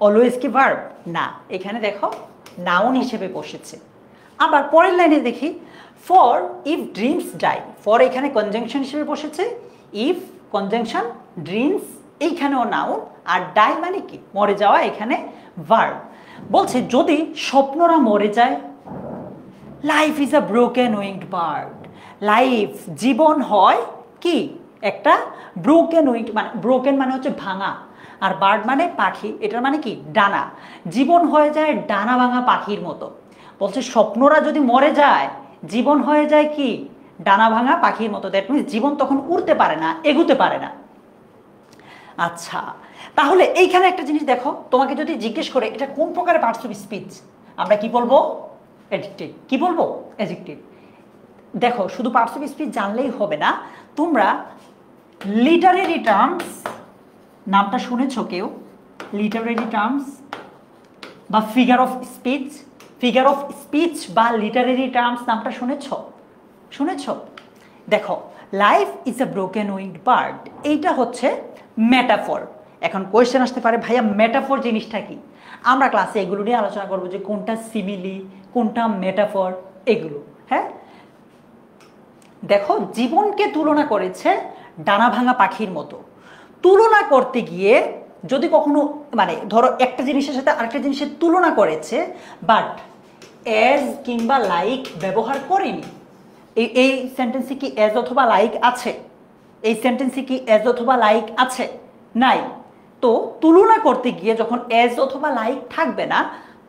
অলওয়েজ কি ভার্ব? না, এখানে দেখো নাউন হিসেবে বসেছে। আবার পরের লাইনে দেখি, for if dreams die, for এখানে কনজাংশন হিসেবে বসেছে, ইফ কনজাংশন, ড্রিমস এইখানেও নাউন, আর ডাই মানে কি? মরে যাওয়া, এখানে ভার্ব। বলছে যদি স্বপ্নরা মরে যায়, life is a broken winged bird, life জীবন হয় কি? একটা ব্রোকেন উইংড, মানে ব্রোকেন মানে হচ্ছে ভাঙা, আর বার্ড মানে পাখি, এটার মানে কি? ডানা। জীবন হয়ে যায় ডানা ভাঙা পাখির মতো। বলছে স্বপ্নরা যদি মরে যায়, জীবন হয়ে যায় কি? ডানা ভাঙা পাখির মতো। দ্যাট মিনস জীবন তখন উড়তে পারে না, এগুতে পারে না। আচ্ছা, তাহলে এইখানে একটা জিনিস দেখো, তোমাকে যদি জিজ্ঞেস করে এটা কোন প্রকারের পার্টস অফ স্পিচ, আমরা কি বলবো? অ্যাডজেক্টিভ। কি বলবো? অ্যাডজেক্টিভ। দেখো শুধু পার্টস অফ স্পিচ জানলেই হবে না, তোমরা লিটারেরি টার্মস নামটা শুনেছো কেউ? লিটারেরি টার্মস বা figure of speech, figure of speech বা লিটারেরি টার্মস নামটা শুনেছ? দেখো life is a broken winged bird, এইটা হচ্ছে মেটাফর। এখন কোয়েশ্চেন আসতে পারে ভাইয়া মেটাফর জিনিসটা কি? আমরা ক্লাসে এগুলো নিয়ে আলোচনা করবো যে কোনটা সিমিলি, কোনটা মেটাফর, এগুলো। হ্যাঁ, দেখো জীবনকে তুলনা করেছে ডানা ভাঙা পাখির মতো। তুলনা করতে গিয়ে যদি কখনো মানে ধরো একটা জিনিসের সাথে আরেকটা জিনিসের তুলনা করেছে, বাট অ্যাজ কিংবা লাইক ব্যবহার করেনি। এই সেন্টেন্সে কি অ্যাজ অথবা লাইক আছে? এই সেন্টেন্সে কি অ্যাজ অথবা লাইক আছে? নাই। তো তুলনা করতে গিয়ে যখন অ্যাজ অথবা লাইক থাকবে না,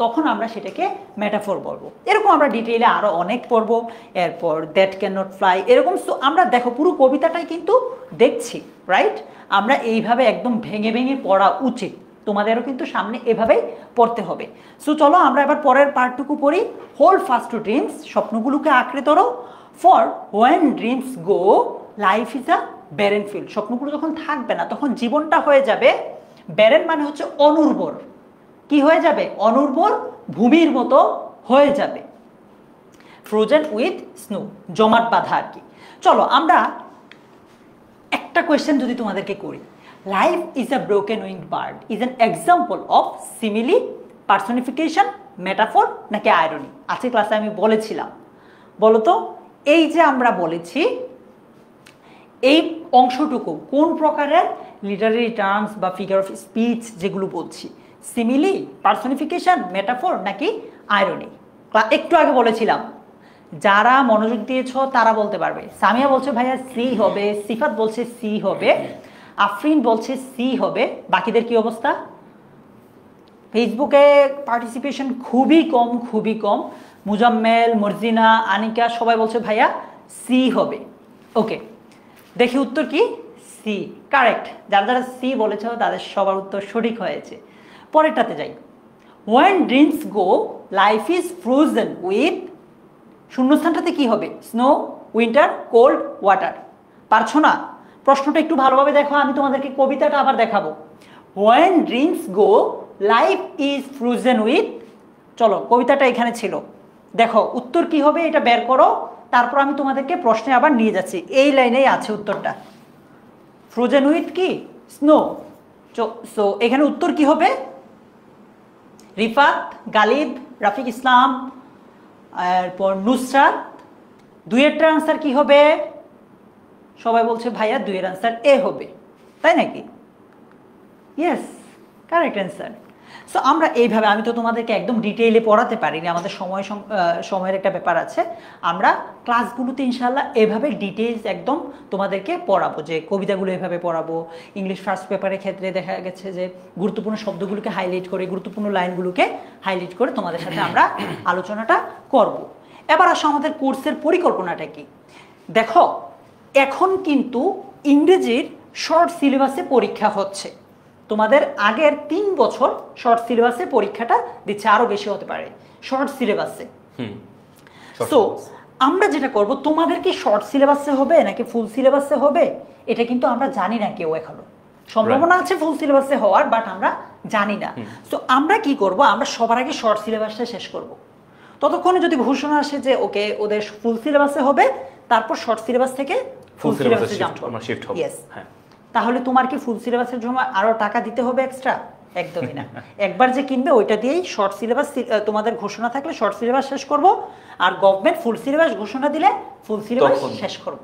তখন আমরা সেটাকে মেটাফর বলবো। এরকম আমরা ডিটেইলে আরো অনেক পড়বো। এরপর দ্যাট ক্যান নট ফ্লাই, এরকম। সো আমরা দেখো পুরো কবিতাটাই কিন্তু দেখছি, রাইট? আমরা এইভাবে একদম ভেঙে ভেঙে পড়া উচিত, তোমাদেরও কিন্তু সামনে এভাবেই পড়তে হবে। সো চলো আমরা এবার পরের পার্টটুকু পড়ি। হোল্ড ফাস্ট টু ড্রিমস, স্বপ্নগুলোকে আঁকড়ে ধরো। For when dreams go, life is a barren field, স্বপ্নগুলো যখন থাকবে না তখন জীবনটা হয়ে যাবে ব্যারেন, মানে হচ্ছে অনুর্বর। কি হয়ে যাবে? অনুর্বর ভূমির মতো হয়ে যাবে। ফ্রোজেন উইথ স্নো, জমাট বাঁধা আর কি। চলো আমরা একটা কোয়েশ্চেন যদি তোমাদেরকে করি, life is a broken winged bird is an example of simile, personification, metaphor নাকি আয়রনি? আজকে ক্লাসে আমি বলেছিলাম, বলো তো এই যে আমরা বলেছি এই অংশটুকু কোন প্রকারের লিটারেরি টার্মস বা ফিগার অফ স্পিচ যেগুলো বলছি? সিমিলি, পার্সনিফিকেশন, মেটাফর নাকি আয়রনি? একটু আগে বলেছিলাম, যারা মনোযোগ দিয়েছ তারা বলতে পারবে। সামিয়া বলছে ভাইয়া সি হবে, সিফাত বলছে সি হবে, আফরিন বলছে সি হবে। বাকিদের কি অবস্থা? ফেসবুকে পার্টিসিপেশন খুবই কম। মুজাম্মেল, মর্জিনা, আনিকা সবাই বলছে ভাইয়া সি হবে। ওকে, দেখি উত্তর কি? C, correct. যারা যারা সি বলেছ তাদের সবার উত্তর সঠিক হয়েছে। পরেরটাতে যাই। When dreams go, life is frozen with, শূন্যস্থানটাতে কি হবে? Snow, winter, cold, water. পারছো না? প্রশ্নটা একটু ভালোভাবে দেখো, আমি তোমাদেরকে কবিতাটা আবার দেখাবো। When dreams go, life is frozen with, চলো কবিতাটা এখানে ছিল, দেখো উত্তর কি হবে এটা বের করো, তারপর আমি তোমাদেরকে প্রশ্নে আবার নিয়ে যাচ্ছি। এই লাইনেই আছে উত্তরটা, ফ্রোজেন উইথ কি? স্নো। সো এখানে উত্তর কি হবে? রিফাত, গালিব, রাফিক ইসলাম, এরপর নুসরাত, দুইয়েরটা আনসার কি হবে? সবাই বলছে ভাইয়া দুইয়ের আনসার এ হবে, তাই নাকি? Yes, correct answer. সো আমরা এইভাবে, আমি তো তোমাদেরকে একদম ডিটেইলে পড়াতে পারিনি, আমাদের সময়ের একটা ব্যাপার আছে। আমরা ক্লাসগুলোতে ইনশাল্লাহ এভাবে ডিটেইলস একদম তোমাদেরকে পড়াবো, যে কবিতাগুলো এভাবে পড়াবো। ইংলিশ ফার্স্ট পেপারের ক্ষেত্রে দেখা গেছে যে গুরুত্বপূর্ণ শব্দগুলোকে হাইলাইট করে, গুরুত্বপূর্ণ লাইনগুলোকে হাইলাইট করে তোমাদের সাথে আমরা আলোচনাটা করব। এবার আসো আমাদের কোর্সের পরিকল্পনাটা কি। দেখো এখন কিন্তু ইংরেজির শর্ট সিলেবাসে পরীক্ষা হচ্ছে। তোমাদের আগের 3 বছর শর্ট সিলেবাসে পরীক্ষাটা দিচ্ছে, আরো বেশি হতে পারে শর্ট সিলেবাসে। সো আমরা যেটা করব, তোমাদের কি শর্ট সিলেবাসে হবে নাকি ফুল সিলেবাসে হবে এটা কিন্তু আমরা জানি না কেউ এখনো। সম্ভাবনা আছে ফুল সিলেবাসে হওয়ার, বাট আমরা জানি না। তো আমরা কি করব, আমরা সবার আগে শর্ট সিলেবাসটা শেষ করব। ততক্ষণে যদি ঘোষণা আসে যে ওকে ওদের ফুল সিলেবাসে হবে, তারপর শর্ট সিলেবাস থেকে ফুল সিলেবাসে জাম্প করব। ইয়েস, তাহলে তোমার কি ফুল সিলেবাসের জন্য আরো টাকা দিতে হবে এক্সট্রা? একদমই না। একবার যে কিনবে ওইটা দিয়েই শর্ট সিলেবাস, তোমাদের ঘোষণা থাকলে শর্ট সিলেবাস শেষ করব, আর গভর্নমেন্ট ফুল সিলেবাস ঘোষণা দিলে ফুল সিলেবাস শেষ করব।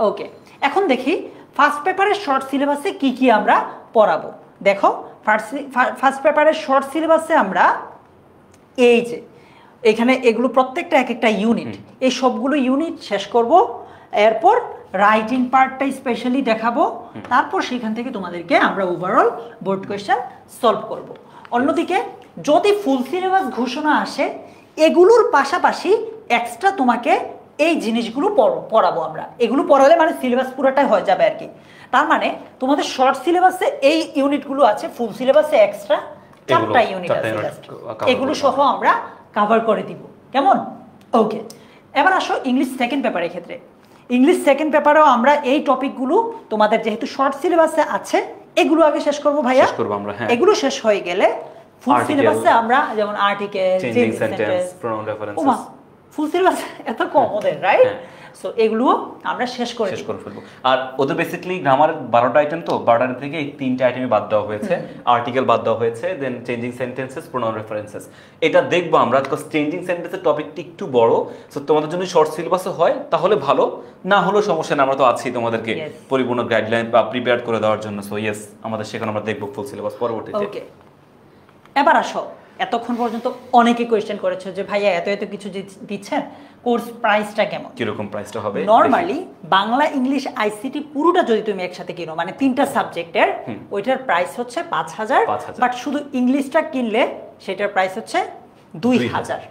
ওকে, এখন দেখি ফার্স্ট পেপারের শর্ট সিলেবাসে কি কি আমরা পড়াবো। দেখো, ফার্স্ট পেপারের শর্ট সিলেবাসে আমরা এই যে এখানে এগুলো প্রত্যেকটা এক একটা ইউনিট, এই সবগুলো ইউনিট শেষ করব। এরপর রাইটিং পার্টটা স্পেশালি দেখাবো, তারপর সেখান থেকে তোমাদেরকে আমরা ওভারঅল বোর্ড কোয়েশ্চেন সলভ করব। অন্যদিকে যদি ফুল সিলেবাস ঘোষণা আসে, এগুলোর পাশাপাশি এক্সট্রা তোমাকে এই জিনিসগুলো পড়াবো আমরা। এগুলো পড়ালে মানে সিলেবাস পুরোটাই হয়ে যাবে আর কি। তার মানে তোমাদের শর্ট সিলেবাসে এই ইউনিটগুলো আছে, ফুল সিলেবাসে এক্সট্রা 4টা ইউনিট আছে, এগুলো সহ আমরা কভার করে দিব। কেমন? ওকে, এবার আসো ইংলিশ সেকেন্ড পেপারের ক্ষেত্রে। ইংলিশ সেকেন্ড পেপারেও আমরা এই টপিকগুলো তোমাদের যেহেতু শর্ট সিলেবাসে আছে, এগুলো আগে শেষ করব ভাইয়া। এগুলো শেষ হয়ে গেলে ফুল সিলেবাসে আমরা যেমন article, changing sentence, pronoun references, full syllabus এত কম ওদের, রাইট? সো এগুলো আমরা শেষ করে ফেলবো। আর ওদের বেসিক্যালি গ্রামারের 12টা আইটেম, তো 12টা থেকে এই 3টা আইটেমই বাদ দেওয়া হয়েছে। আর্টিকেল বাদ দেওয়া হয়েছে, দেন চেঞ্জিং সেন্টেন্সেস, প্রোনাউন রেফারেন্সেস। এটা দেখবো আমরা, বিকজ চেঞ্জিং সেন্টেন্সের টপিকটি একটু বড়। সো তোমাদের জন্য শর্ট সিলেবাসে হয় তাহলে ভালো, না হলেও সমস্যা না, আমরা তো আছি তোমাদেরকে পরিপূর্ণ গাইডলাইন বা প্রিপেয়ার করে দেওয়ার জন্য। সো ইয়েস, আমাদের সেখানে আমরা দেখবো ফুল সিলেবাস পরবর্তীতে। ওকে, এবার আসো, এতক্ষণ পর্যন্ত অনেকে কোয়েশ্চেন করেছে যে ভাইয়া এত এত কিছু দিচ্ছেন, কোর্স প্রাইসটা কেমন, কিরকম প্রাইসটা হবে? নরমালি বাংলা, ইংলিশ, আইসিটি পুরোটা যদি তুমি একসাথে কিনো, মানে 3টা সাবজেক্টের, ওইটার প্রাইস হচ্ছে 5,000। বাট শুধু ইংলিশটা কিনলে সেটার প্রাইস হচ্ছে 2,000।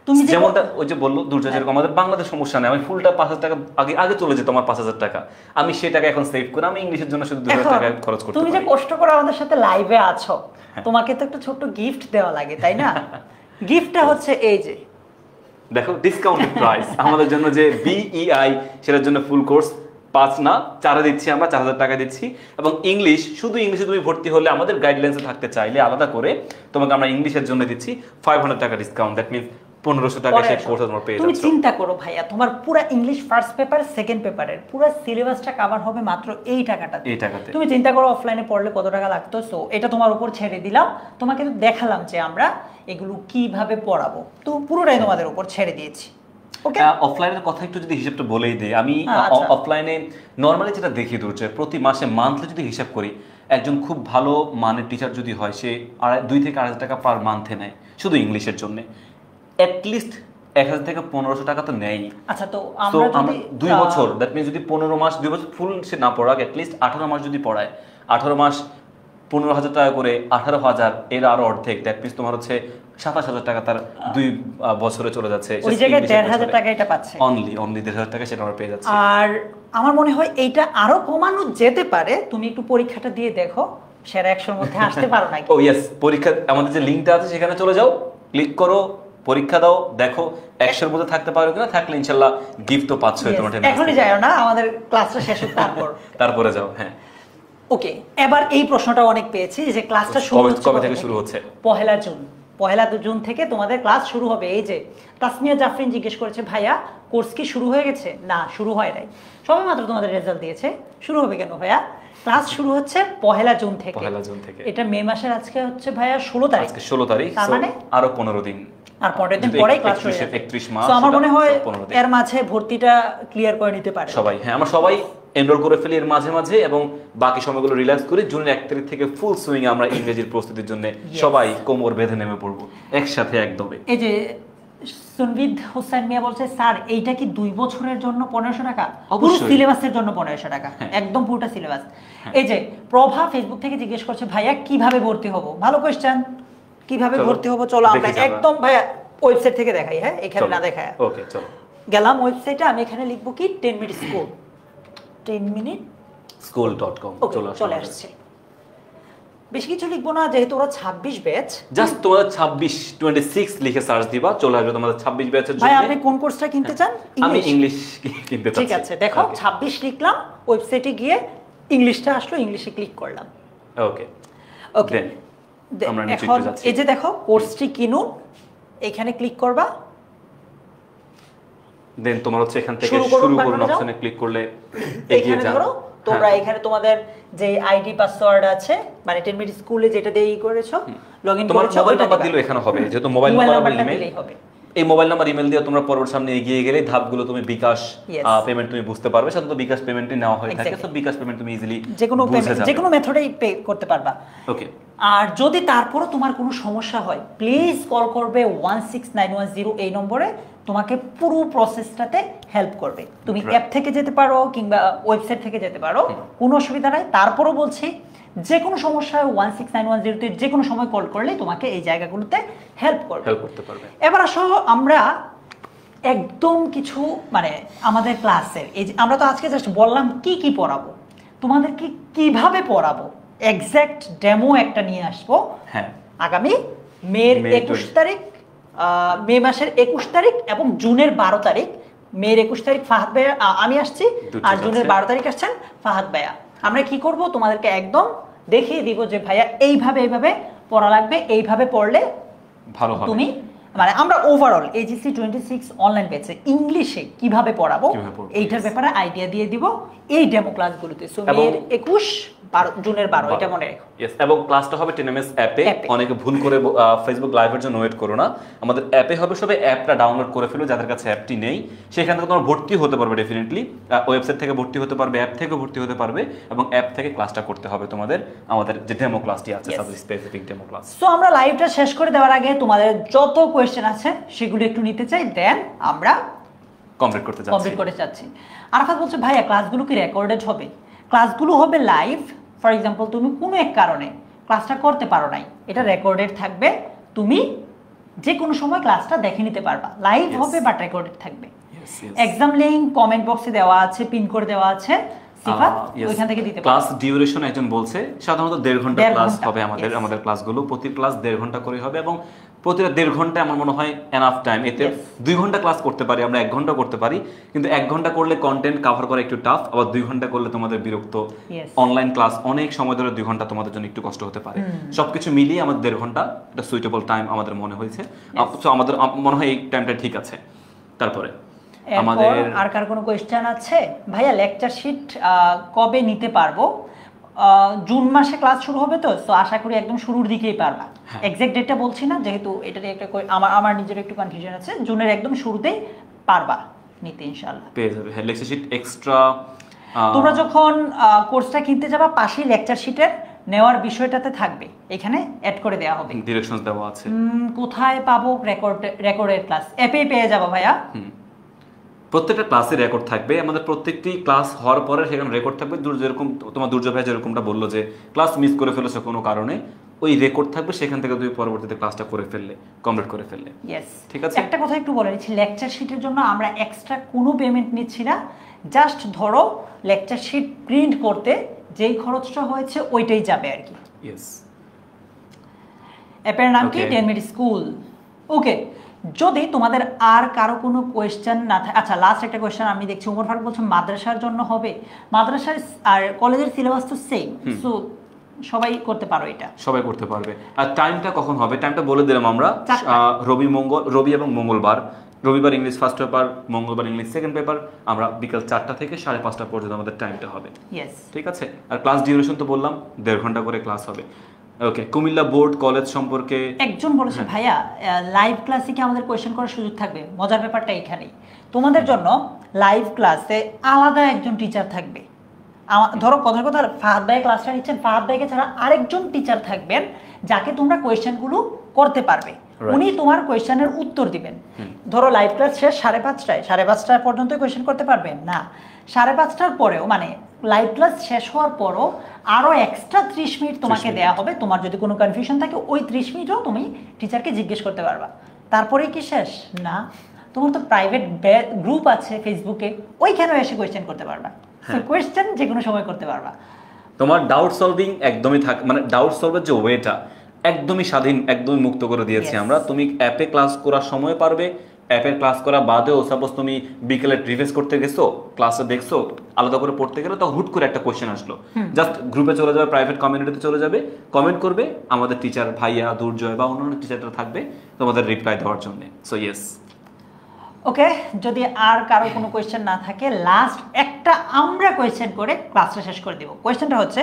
তুমি যেমনটা ওই যে বললো দুর্জয়, যেরকম আমাদের বাংলাদেশ সমস্যা নেই, আমি ফুলটা 5,000 টাকা আগে চলে যেত আমার 5,000 টাকা, আমি সেই টাকা এখন সেভ করে আমি ইংলিশের জন্য শুধু 2,000 টাকা খরচ করতে পারি। তুমি যে কষ্ট করে আমাদের সাথে লাইভে আছো, তোমাকে তো একটা ছোট্ট গিফট দেওয়া লাগে, তাই না? গিফটটা হচ্ছে এই যে দেখো, ডিসকাউন্টেড প্রাইস আমাদের জন্য যে বিইআই, সেটার জন্য ফুল কোর্স 5 না 4 দিচ্ছি আমরা, 4,000 টাকা দিচ্ছি। এবং ইংলিশ, শুধু ইংলিশে তুমি ভর্তি হলে, আমাদের গাইডলাইন্সে থাকতে চাইলে আলাদা করে তোমাকে আমরা ইংলিশের জন্য দিচ্ছি 500 টাকা ডিসকাউন্ট। দ্যাট মিন্স 1500 টাকা সেই কোর্স তোমরা পেয়ে যাচ্ছ। তুমি চিন্তা করো ভাইয়া, তোমার পুরো ইংলিশ ফার্স্ট পেপার, সেকেন্ড পেপারের পুরো সিলেবাসটা কভার হবে মাত্র এই টাকাটাতে। তুমি চিন্তা করো অফলাইনে পড়লে কত টাকা লাগতো। সো এটা তোমার উপর ছেড়ে দিলাম, তোমাকে তো দেখালাম যে আমরা এগুলো কিভাবে পড়াবো, তো পুরোটাই তোমাদের উপর ছেড়ে দিয়েছি। ওকে, অফলাইনের কথা একটু যদি হিসাবটা বলেই দেই, আমি অফলাইনে নরমালি যেটা দেখি দুর্জয়, প্রতি মাসে মান্থলি যদি হিসাব করি, একজন খুব ভালো মানের টিচার যদি হয়, সে 2 থেকে 2,500 টাকা পার মান্থে নেয় শুধু ইংলিশের জন্য। অ্যাটলিস্ট 1,000 থেকে 1,500 টাকা তো নেই। আচ্ছা, তো আমরা 2 বছর, দ্যাট মিন্স যদি 15 মাস, 2 বছর ফুল সে না পড়াক, অ্যাটলিস্ট 18 মাস যদি পড়ায়, 18 মাস 15,000 টাকা করে, 18,000 এর আরো অর্ধেক, দ্যাট মিন্স তোমার হচ্ছে 27,000 টাকা তার 2 বছরে চলে যাচ্ছে। ওই জায়গায় 1,500 টাকা এটা পাচ্ছে, অনলি 1,500 টাকা সেটা আমরা পেয়ে যাচ্ছি। আর আমার মনে হয় এইটা আরো কমানো যেতে পারে। তুমি একটু পরীক্ষাটা দিয়ে দেখো, সেরা 100-এর মধ্যে আসতে পারো নাকি। ও ইয়েস, পরীক্ষা আমাদের যে লিংকটা আছে সেখানে চলে যাও, ক্লিক করো, পরীক্ষা দাও, দেখো 100-এর মধ্যে থাকতে পারো কিনা। থাকলে ইনশাআল্লাহ গিফট তো পাচ্ছ। তোমরা এখনই যাও না, আমাদের ক্লাসটা শেষ হোক তারপরে যাও। হ্যাঁ, ওকে, এবার এই প্রশ্নটা অনেক পেয়েছি যে ক্লাসটা কবে থেকে শুরু হচ্ছে? 1 জুন। 1 জুন থেকে তোমাদের ক্লাস শুরু হবে। এই যে তাসমিয়া জাফরিন জিজ্ঞেস করেছে, ভাইয়া কোর্স কি শুরু হয়ে গেছে? না, শুরু হয় নাই, সবে মাত্র তোমাদের রেজাল্ট দিয়েছে। শুরু হবে কেন ভাইয়া? ক্লাস শুরু হচ্ছে 1 জুন থেকে। 1 জুন থেকে। এটা মে মাসের, আজকে হচ্ছে ভাইয়া 16 তারিখ। আজকে 16 তারিখ, তার মানে আরো 15 দিন, আর 15 দিন পরেই ক্লাস শুরু হবে। 31 মাস। তো আমার মনে হয় এর মাঝে ভর্তিটা ক্লিয়ার করে নিতে পারে সবাই। হ্যাঁ, আমরা সবাই এনরোল করে ফেলি এর মাঝে মাঝে, এবং বাকি সময়গুলো রিল্যাক্স করি। জুনের 1 তারিখ থেকে ফুল সুইং আমরা ইংরেজির প্রস্তুতির জন্য সবাই কোমর বেঁধে নেমে পড়বো একসাথে একদমে। এই যে সুনবিদ হোসেন মিয়া বলছে, স্যার এইটা কি 2 বছরের জন্য 1,500 টাকা? পুরো সিলেবাসের জন্য 1,500 টাকা, একদম পুরোটা সিলেবাস। এই যে প্রভা ফেসবুক থেকে জিজ্ঞেস করছে, ভাইয়া কিভাবে ভর্তি হব? ভালো কোশ্চেন, কিভাবে ভর্তি হব চলো আমরা একদম ভাইয়া ওয়েবসাইট থেকে দেখাই। হ্যাঁ, এখানে না দেখায়। ওকে, চলো গেলাম ওয়েবসাইটে। আমি এখানে লিখব কি 10 মিনিট স্কুল, 10 মিনিট school.com। চলে আসছে। বেশি কিছু লিখবো না, যেহেতু ওরা 26 ব্যাচ। জাস্ট তোমাদের 26 লিখে সার্চ দিবা, চলে আসবে তোমাদের 26 ব্যাচের জন্য। ভাই আপনি কোন কোর্সটা কিনতে চান? আমি ইংলিশ কিনতে চাচ্ছি। ঠিক আছে, দেখো 26 লিখলাম, ওয়েবসাইটে গিয়ে ইংলিশটা আসলো, ইংলিশে ক্লিক করলাম। ওকে ওকে, আমরা নিচে এখন যাচ্ছি। এই যে দেখো কোর্সটি কিনুন, এখানে ক্লিক করবা। দেন তোমার হচ্ছে এখান থেকে শুরু শুরু করুন করুন অপশনে ক্লিক করলে এগিয়ে এখানে যাও। ধরো তোমরা এখানে তোমাদের যে আইডি পাসওয়ার্ড আছে, মানে 10 মিনিট স্কুলে যেটা দিয়ে করেছো, লগইন তোমার করেছো, মোবাইল ওইটা নাম্বার দিবা। দিলে এখানে হবে, যেহেতু মোবাইল নাম্বার আর নাম্বারটা ইমেল, দিলেই হবে। এই মোবাইল নাম্বার ইমেল দিয়ে তোমরা পরবর্তী সামনে এগিয়ে গেলে ধাপগুলো তুমি বিকাশ Yes. পেমেন্ট তুমি বুঝতে পারবে। সাধারণত বিকাশ পেমেন্টই নেওয়া হয়ে থাকে, Exactly. তো বিকাশ পেমেন্ট তুমি ইজিলি যেকোনো বুঝে যাবে। যেকোনো মেথডেই পে করতে পারবা। ওকে, আর যদি তারপরও তোমার কোনো সমস্যা হয়, প্লিজ কল করবে 16910 এই নম্বরে, তোমাকে পুরো প্রসেসটাতে হেল্প করবে। তুমি Right. অ্যাপ থেকে যেতে পারো কিংবা ওয়েবসাইট থেকে যেতে পারো, কোনো অসুবিধা নাই। তারপরও বলছি, যে কোনো সমস্যা হয় 16910 তে যে কোনো সময় কল করলে তোমাকে এই জায়গাগুলোতে হেল্প করতে পারবে। এবার আসো আমরা একদম কিছু মানে আমাদের ক্লাসের এই যে আমরা তো আজকে জাস্ট বললাম কি কি পড়াবো, তোমাদেরকে কিভাবে পড়াবো এক্সাক্ট ডেমো একটা নিয়ে আসবো। হ্যাঁ, আগামী মের মে 21 তারিখ, মে মাসের 21 তারিখ এবং জুনের 12 তারিখ। মের 21 তারিখ ফাহাদ ভাইয়া, আমি আসছি, দুটো আর জুনের আছে। 12 তারিখ আসছেন ফাহাদ ভাইয়া। আমরা কি করব, তোমাদেরকে একদম দেখিয়ে দিব যে ভাইয়া এইভাবে এইভাবে পড়া লাগবে, এইভাবে পড়লে ভালো হবে। তুমি মানে আমরা ওভারঅল এজিসি 26 অনলাইন ব্যাচে ইংলিশে কিভাবে পড়াবো এইটার ব্যাপারে আইডিয়া দিয়ে দিব এই ডেমো ক্লাসগুলোতে। সো মের 21 জুনের 12 এটা মনে রাখো। ইয়েস, এবং ক্লাসটা হবে 10ms অ্যাপে। অনেকে ভুল করে ফেসবুক লাইভের জন্য ওয়েট করো না, আমাদের অ্যাপে হবে। সবাই অ্যাপটা ডাউনলোড করে ফেলো, যাদের কাছে অ্যাপটি নেই। সেখান থেকে তোমরা ভর্তি হতে পারবে ডেফিনেটলি, ওয়েবসাইট থেকে ভর্তি হতে পারবে, অ্যাপ থেকে ভর্তি হতে পারবে, এবং অ্যাপ থেকে ক্লাসটা করতে হবে তোমাদের। আমাদের যে ডেমো ক্লাসটি আছে, subject specific demo class. So আমরা লাইভটা শেষ করে দেওয়ার আগে তোমাদের যত কোয়েশ্চেন আছে সেগুলো একটু নিতে চাই, দেন আমরা কমপ্লিট করতে যাচ্ছি। আরাফাত বলছে ভাইয়া ক্লাসগুলো কি রেকর্ডেড হবে? ক্লাসগুলো হবে লাইভ। ফর এক্সাম্পল তুমি কোনো এক কারণে ক্লাসটা করতে পারো নাই, এটা রেকর্ডেড থাকবে, তুমি যে কোনো সময় ক্লাসটা দেখে নিতে পারবা। লাইভ হবে বাট রেকর্ডেড থাকবে। এক্সাম লিংক কমেন্ট বক্সে দেওয়া আছে, পিন করে দেওয়া আছে, সিফাত ওইখান থেকে দিতে পারো। ক্লাস ডিউরেশন একজন বলছে সাধারণত 1.5 ঘন্টা ক্লাস হবে আমাদের ক্লাসগুলো, প্রতি ক্লাস 1.5 ঘন্টা করে হবে, এবং প্রতিটা 1.5 ঘন্টা আমার মনে হয় এনাফ টাইম। এতে 2 ঘন্টা ক্লাস করতে পারি আমরা, 1 ঘন্টা করতে পারি, কিন্তু 1 ঘন্টা করলে কন্টেন্ট কভার করা একটু টাফ, আবার 2 ঘন্টা করলে তোমাদের বিরক্ত। অনলাইন ক্লাস অনেক সময় ধরে 2 ঘন্টা তোমাদের জন্য একটু কষ্ট হতে পারে। সবকিছু মিলিয়ে আমাদের 1.5 ঘন্টা একটা সুইটেবল টাইম আমাদের মনে হয়েছে। আমাদের মনে হয় এই টাইমটা ঠিক আছে। তারপরে আমাদের আর কার কোনো কোয়েশ্চেন আছে? ভাইয়া লেকচার শিট কবে নিতে পারবো? জুন মাসে ক্লাস শুরু হবে, তো আশা করি একদম শুরুর দিকেই পারবা। এক্সাক্ট ডেটটা বলছি না, যেহেতু এটা একটা আমার নিজের একটু কনফিউশন আছে। জুনের একদম শুরুতেই পারবা নিতে ইনশাআল্লাহ, পেয়ে যাবে। হ্যাঁ, লেকচার শিট এক্সট্রা তোমরা যখন কোর্সটা কিনতে যাবা, পাশেই লেকচার শিটের নেওয়ার বিষয়টাতে থাকবে, এখানে অ্যাড করে দেওয়া হবে, ডিরেকশনস দেওয়া আছে। কোথায় পাবো? রেকর্ডেড ক্লাস অ্যাপেই পেয়ে যাবো ভাইয়া। প্রত্যেকটা ক্লাসে রেকর্ড থাকবে, আমাদের প্রত্যেকটি ক্লাস হওয়ার পরে সেখানে রেকর্ড থাকবে। যেরকম তোমার দুর্জয় ভাই যেরকমটা বললো যে ক্লাস মিস করে ফেলেছো কোনো কারণে, ওই রেকর্ড থাকবে, সেখান থেকে তুমি পরবর্তীতে ক্লাসটা করে ফেললে, কমপ্লিট করে ফেললে। ঠিক আছে। একটা কথা একটু বলে নিচ্ছি, লেকচার শিটের জন্য আমরা এক্সট্রা কোনো পেমেন্ট নিচ্ছি না। জাস্ট ধরো লেকচার শিট প্রিন্ট করতে যেই খরচটা হয়েছে ওইটাই যাবে আর কি। অ্যাপের নাম কি? 10 মিনিট স্কুল। ওকে, যদি তোমাদের আর কারো কোনো কোয়েশ্চেন না থাকে, আচ্ছা লাস্ট একটা কোয়েশ্চেন আমি দেখছি, উমর ফারুক বলছে মাদ্রাসার জন্য হবে। মাদ্রাসার আর কলেজের সিলেবাস তো সেম, সো সবাই করতে পারো, এটা সবাই করতে পারবে। আর টাইমটা কখন হবে? টাইমটা বলে দিলাম আমরা, রবি এবং মঙ্গলবার। রবিবার ইংলিশ ফার্স্ট পেপার, মঙ্গলবার ইংলিশ সেকেন্ড পেপার। আমরা বিকাল 4টা থেকে 5:30 পর্যন্ত আমাদের টাইমটা হবে। ঠিক আছে। আর ক্লাস ডিউরেশন তো বললাম 1.5 ঘন্টা করে ক্লাস হবে। ওকে, কুমিল্লা বোর্ড কলেজ সম্পর্কে একজন বলেছে ভাইয়া লাইভ ক্লাসে কি আমাদের কোয়েশ্চেন করার সুযোগ থাকবে? মজার ব্যাপারটা এখানেই, তোমাদের জন্য লাইভ ক্লাসে আলাদা একজন টিচার থাকবে। ধরো কথার কথা ফাহাদ ভাই ক্লাসটা নিচ্ছেন, ফাহাদ ভাইকে ছাড়া আরেকজন টিচার থাকবেন যাকে তোমরা কোয়েশ্চেনগুলো করতে পারবে, উনি তোমার কোয়েশ্চেনের উত্তর দিবেন। ধরো লাইভ ক্লাস শেষ 5:30টায়, 5:30 পর্যন্ত কোয়েশ্চেন করতে পারবেন না, 5:30টার পরেও মানে লাইভ ক্লাস শেষ হওয়ার পরও আরো এক্সট্রা 30 মিনিট তোমাকে দেয়া হবে। তোমার যদি কোনো কনফিউশন থাকে ওই 30 মিনিটও তুমি টিচারকে জিজ্ঞেস করতে পারবা। তারপরে কি শেষ? না, তোমার তো প্রাইভেট গ্রুপ আছে ফেসবুকে, ওইখানেও এসে কোয়েশ্চেন করতে পারবা। কোয়েশ্চেন যে কোনো সময় করতে পারবা। তোমার ডাউট সলভিং একদমই মানে ডাউট সলভের যে ওয়েটা একদমই স্বাধীন, একদমই মুক্ত করে দিয়েছি আমরা। তুমি অ্যাপে ক্লাস করার সময় পারবে, অ্যাপের ক্লাস করা বাদেও সাপোজ তুমি বিকেলে রিভাইজ করতে গেছো, ক্লাসে দেখছো, আলাদা করে পড়তে গেলে তো হুট করে একটা কোশ্চেন আসলো, জাস্ট গ্রুপে চলে যাবে, প্রাইভেট কমিউনিটিতে চলে যাবে, কমেন্ট করবে, আমাদের টিচার ভাইয়া, দুর্জয় বা অন্যান্য টিচাররা থাকবে তোমাদের রিপ্লাই দেওয়ার জন্য। So yes. ওকে, যদি আর কারো কোনো কোয়েশ্চেন না থাকে, লাস্ট একটা আমরা কোয়েশ্চেন করে ক্লাসটা শেষ করে দিব। কোয়েশ্চেনটা হচ্ছে,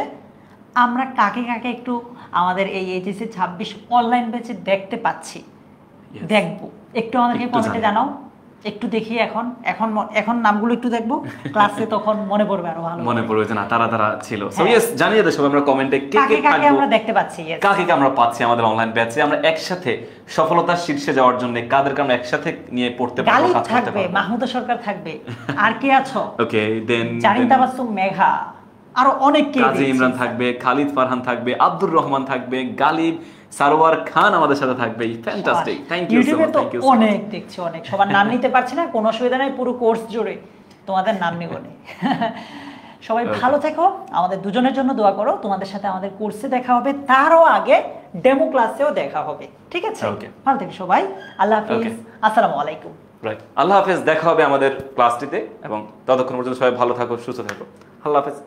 আমরা কাকে কাকে একটু আমাদের এই এইচএসসি 26 অনলাইন ব্যাচে দেখতে পাচ্ছি, দেখবো, একটু আমাদেরকে কমেন্টে জানাও। একটু দেখি এখন এখন এখন নামগুলো একটু দেখবো, ক্লাসে তখন মনে পড়বে, আরো ভালো মনে পড়বে যে না তারা ছিল। সো ইয়েস, জানিয়ে দাও সবাই আমরা কমেন্টে কে কে কাকে আমরা দেখতে পাচ্ছি, কাকে আমরা পাচ্ছি আমাদের অনলাইন ব্যাচে। আমরা একসাথে সফলতার শীর্ষে যাওয়ার জন্য কাদেরকে আমরা একসাথে নিয়ে পড়তে পারবো, কাজ করতে থাকবে, পারবো। মাহমুদা সরকার থাকবে, আর কে আছো? ওকে, দেন জারিন তাবাসসুম মেঘা, আরো অনেক কে, কাজী ইমরান থাকবে, খালিদ ফারহান থাকবে, আব্দুর রহমান থাকবে, গালিব, সারোয়ার খান আমাদের সাথে থাকবে। Fantastic, thank you so much, thank you. অনেক দেখছি, অনেক, সবার নাম নিতে পারছি না, কোনো অসুবিধা নাই, পুরো কোর্স জুড়ে তোমাদের নাম নিব না। সবাই ভালো থেকো, আমাদের দুজনের জন্য দোয়া করো। তোমাদের সাথে আমাদের কোর্সে দেখা হবে, তারও আগে ডেমো ক্লাসেও দেখা হবে, ঠিক আছে? ভালো থেকো সবাই, আল্লাহ হাফেজ, আসসালামু আলাইকুম। রাইট, আল্লাহ হাফেজ, দেখা হবে আমাদের ক্লাসটিতে, এবং ততক্ষণ পর্যন্ত সবাই ভালো থাকো, সুস্থ থাকো, আল্লাহ হাফেজ।